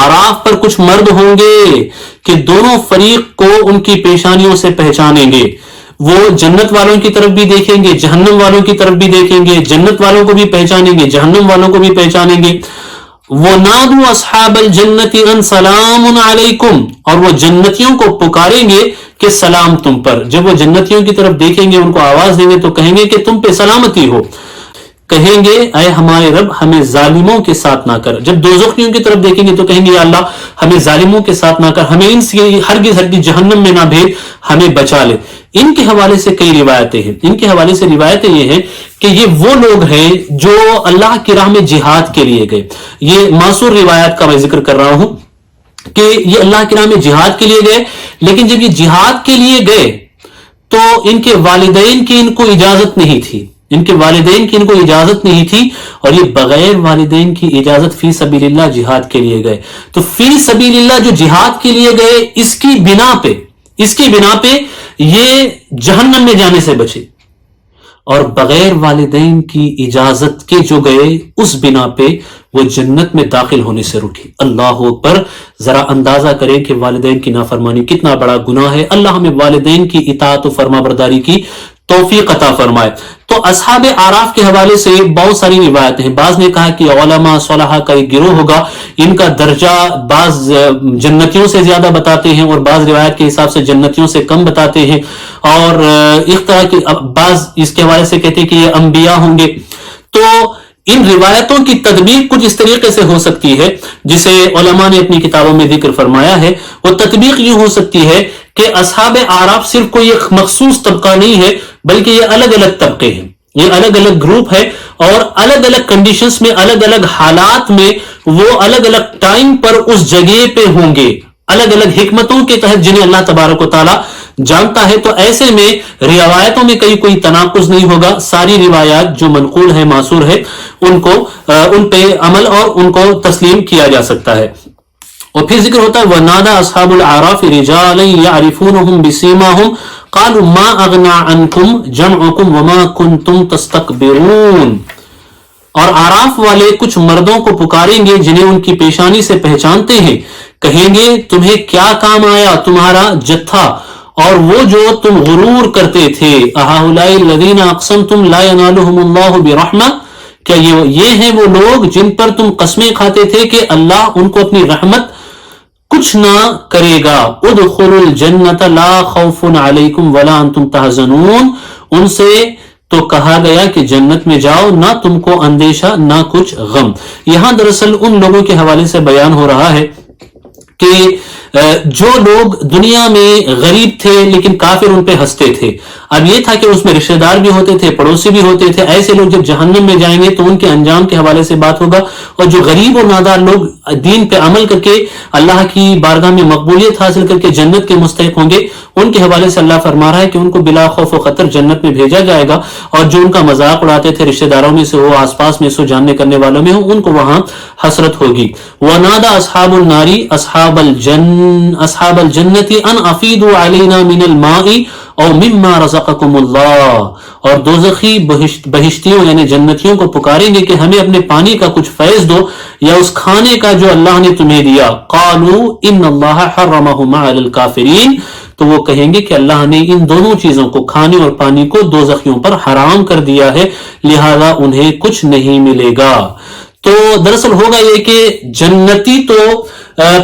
اعراف پر کچھ مرد ہوں گے کہ دونوں فریق کو ان کی پیشانیوں سے پہچانیں گے. وہ جنت والوں کی طرف بھی دیکھیں گے, جہنم والوں کی طرف بھی دیکھیں گے, جنت والوں کو بھی پہچانیں گے, جہنم والوں کو بھی پہچانیں گے. وَنَادُوا أَصْحَابَ الْجَنَّةِ أَنْ سَلَامٌ عَلَيْكُمْ, اور وہ جنتیوں کو پکاریں گے کہ سلام تم پر. جب وہ جنتیوں کی طرف دیکھیں گے ان کو آواز دیں گے تو کہیں گے کہ تم پہ سلامتی ہو. کہیں گے اے ہمارے رب ہمیں ظالموں کے ساتھ نہ کر. جب دوزخیوں کی طرف دیکھیں گے تو کہیں گے یا اللہ ہمیں ظالموں کے ساتھ نہ کر, ہمیں ان سے ہرگز جہنم میں نہ بھیج, ہمیں بچا لے. ان کے حوالے سے کئی روایتیں ہیں. ان کے حوالے سے روایتیں یہ ہیں کہ یہ وہ لوگ ہیں جو اللہ کی راہ میں جہاد کے لیے گئے. یہ معصور روایات کا میں ذکر کر رہا ہوں کہ یہ اللہ کی راہ میں جہاد کے لیے گئے, لیکن جب یہ جہاد کے لیے گئے تو ان کے والدین کی ان کو اجازت نہیں تھی. ان کے والدین کی ان کو اجازت نہیں تھی اور یہ بغیر والدین کی اجازت فی سبیل اللہ جہاد کے لیے گئے. تو فی سبیل اللہ جو جہاد کے لیے گئے اس کی بنا پہ یہ جہنم میں جانے سے بچے, اور بغیر والدین کی اجازت کے جو گئے اس بنا پہ وہ جنت میں داخل ہونے سے رکے. اللہ اکبر. ذرا اندازہ کریں کہ والدین کی نافرمانی کتنا بڑا گناہ ہے. اللہ ہمیں والدین کی اطاعت و فرما برداری کی توفیق عطا فرمائے. تو اصحاب اعراف کے حوالے سے بہت ساری روایتیں ہیں. بعض نے کہا کہ علماء صالحہ کا ایک گروہ ہوگا, ان کا درجہ بعض جنتیوں سے زیادہ بتاتے ہیں اور بعض روایت کے حساب سے جنتیوں سے کم بتاتے ہیں, اور اس طرح کے بعض اس کے حوالے سے کہتے ہیں کہ یہ انبیاء ہوں گے. تو ان روایتوں کی تطبیق کچھ اس طریقے سے ہو سکتی ہے جسے علماء نے اپنی کتابوں میں ذکر فرمایا ہے. وہ تطبیق یہ ہو سکتی ہے کہ اصحاب اعراف صرف کوئی ایک مخصوص طبقہ نہیں ہے, بلکہ یہ الگ الگ طبقے ہیں, یہ الگ الگ گروپ ہے, اور الگ الگ کنڈیشنز میں, الگ الگ حالات میں وہ الگ الگ ٹائم پر اس جگہ پہ ہوں گے, الگ الگ حکمتوں کے تحت جنہیں اللہ تبارک و تعالی جانتا ہے. تو ایسے میں روایتوں میں کوئی تناقض نہیں ہوگا. ساری روایات جو منقول ہے, معصور ہے, ان پہ عمل اور ان کو تسلیم کیا جا سکتا ہے. اور پھر ذکر ہوتا ہے وَنَادَى أَصْحَابُ الْأَعْرَافِ رِجَالًا يَعْرِفُونَهُمْ بِسِيمَاهُمْ قَالُوا مَا أَغْنَى عَنْكُمْ جَمْعُكُمْ وَمَا كُنْتُمْ تَسْتَكْبِرُونَ. اور اعراف والے کچھ مردوں کو پکاریں گے جنہیں ان کی پیشانی سے پہچانتے ہیں, کہیں گے تمہیں کیا کام آیا تمہارا جتھا اور وہ جو تم غرور کرتے تھے. أَهَؤُلَاءِ الَّذِينَ أَقْسَمْتُمْ لَا يَنَالُهُمُ اللَّهُ بِرَحْمَةٍ, کیا یہ ہیں وہ لوگ جن پر تم قسمیں کھاتے تھے کہ اللہ ان کو اپنی رحمت کچھ نہ کرے گا. ادخلوا الجنت لا خوف علیکم ولا انتم تحزنون. ان سے تو کہا گیا کہ جنت میں جاؤ, نہ تم کو اندیشہ نہ کچھ غم. یہاں دراصل ان لوگوں کے حوالے سے بیان ہو رہا ہے کہ جو لوگ دنیا میں غریب تھے لیکن کافر ان پہ ہنستے تھے. اب یہ تھا کہ اس میں رشتہ دار بھی ہوتے تھے, پڑوسی بھی ہوتے تھے. ایسے لوگ جب جہنم میں جائیں گے تو ان کے انجام کے حوالے سے بات ہوگا, اور جو غریب اور نادار لوگ دین پہ عمل کر کے اللہ کی بارگاہ میں مقبولیت حاصل کر کے جنت کے مستحق ہوں گے, ان کے حوالے سے اللہ فرما رہا ہے کہ ان کو بلا خوف و خطر جنت میں بھیجا جائے گا. اور جو ان کا مذاق اڑاتے تھے رشتہ داروں میں سے ہو, آس پاس میں سے جاننے کرنے والوں میں ہو, ان کو وہاں حسرت ہوگی. وَنَادَى أَصْحَابُ النَّارِ أَصْحَابَ الْجَنَّةِ أَنْ أَفِيدُوا عَلَيْنَا مِنَ الْمَاءِ أَوْ مِمَّا رَزَقَكُمُ اللَّهُ. اور دوزخی بہشتیوں یعنی جنتیوں کو پکاریں گے کہ ہمیں اپنے پانی کا کچھ فیض دو یا اس کھانے کا جو اللہ نے تمہیں دیا. قالوا ان اللہ حرمہما علی الکافرین. تو وہ کہیں گے کہ اللہ نے ان دونوں چیزوں کو, کھانے اور پانی کو, دوزخیوں پر حرام کر دیا ہے, لہذا انہیں کچھ نہیں ملے گا. تو دراصل ہوگا یہ کہ جنتی تو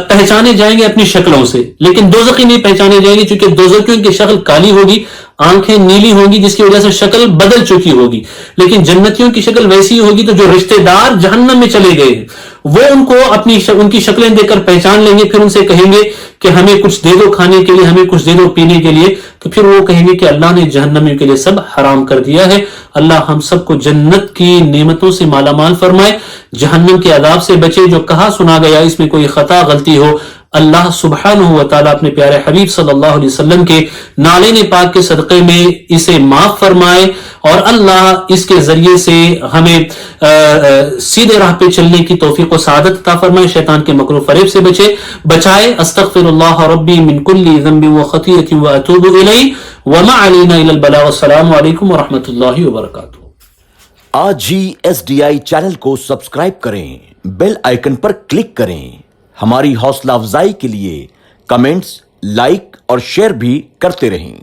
پہچانے جائیں گے اپنی شکلوں سے, لیکن دوزخی نہیں پہچانے جائیں گے, چونکہ دوزخیوں کی شکل کالی ہوگی, آنکھیں نیلی ہوں گی, جس کی وجہ سے شکل بدل چکی ہوگی. لیکن جنتیوں کی شکل ویسی ہوگی. تو جو رشتہ دار جہنم میں چلے گئے وہ ان کو ان کی شکلیں دیکھ کر پہچان لیں گے, پھر ان سے کہیں گے کہ ہمیں کچھ دے دو کھانے کے لیے, ہمیں کچھ دے دو پینے کے لیے. تو پھر وہ کہیں گے کہ اللہ نے جہنمیوں کے لیے سب حرام کر دیا ہے. اللہ ہم سب کو جنت کی نعمتوں سے مالا مال فرمائے, جہنم کے عذاب سے بچے. جو کہا سنا گیا اس میں کوئی خطا غلطی ہو, اللہ سبحانہ و تعالیٰ اپنے پیارے حبیب صلی اللہ علیہ وسلم کے نالین پاک کے صدقے میں اسے معاف فرمائے, اور اللہ اس کے ذریعے سے ہمیں سیدھے راہ پہ چلنے کی توفیق و سعادت عطا فرمائے, شیطان کے مکر و فریب سے بچائے. استغفر اللہ ربی من کل ذنب و خطیئۃ و اتوب الیہ وما علینا الا البلاغ. السلام علیکم ورحمۃ اللہ وبرکاتہ. آج ہی SDI چینل کو سبسکرائب کریں, بیل آئیکن پر کلک کریں. ہماری حوصلہ افزائی کے لیے کمنٹس, لائک اور شیئر بھی کرتے رہیں.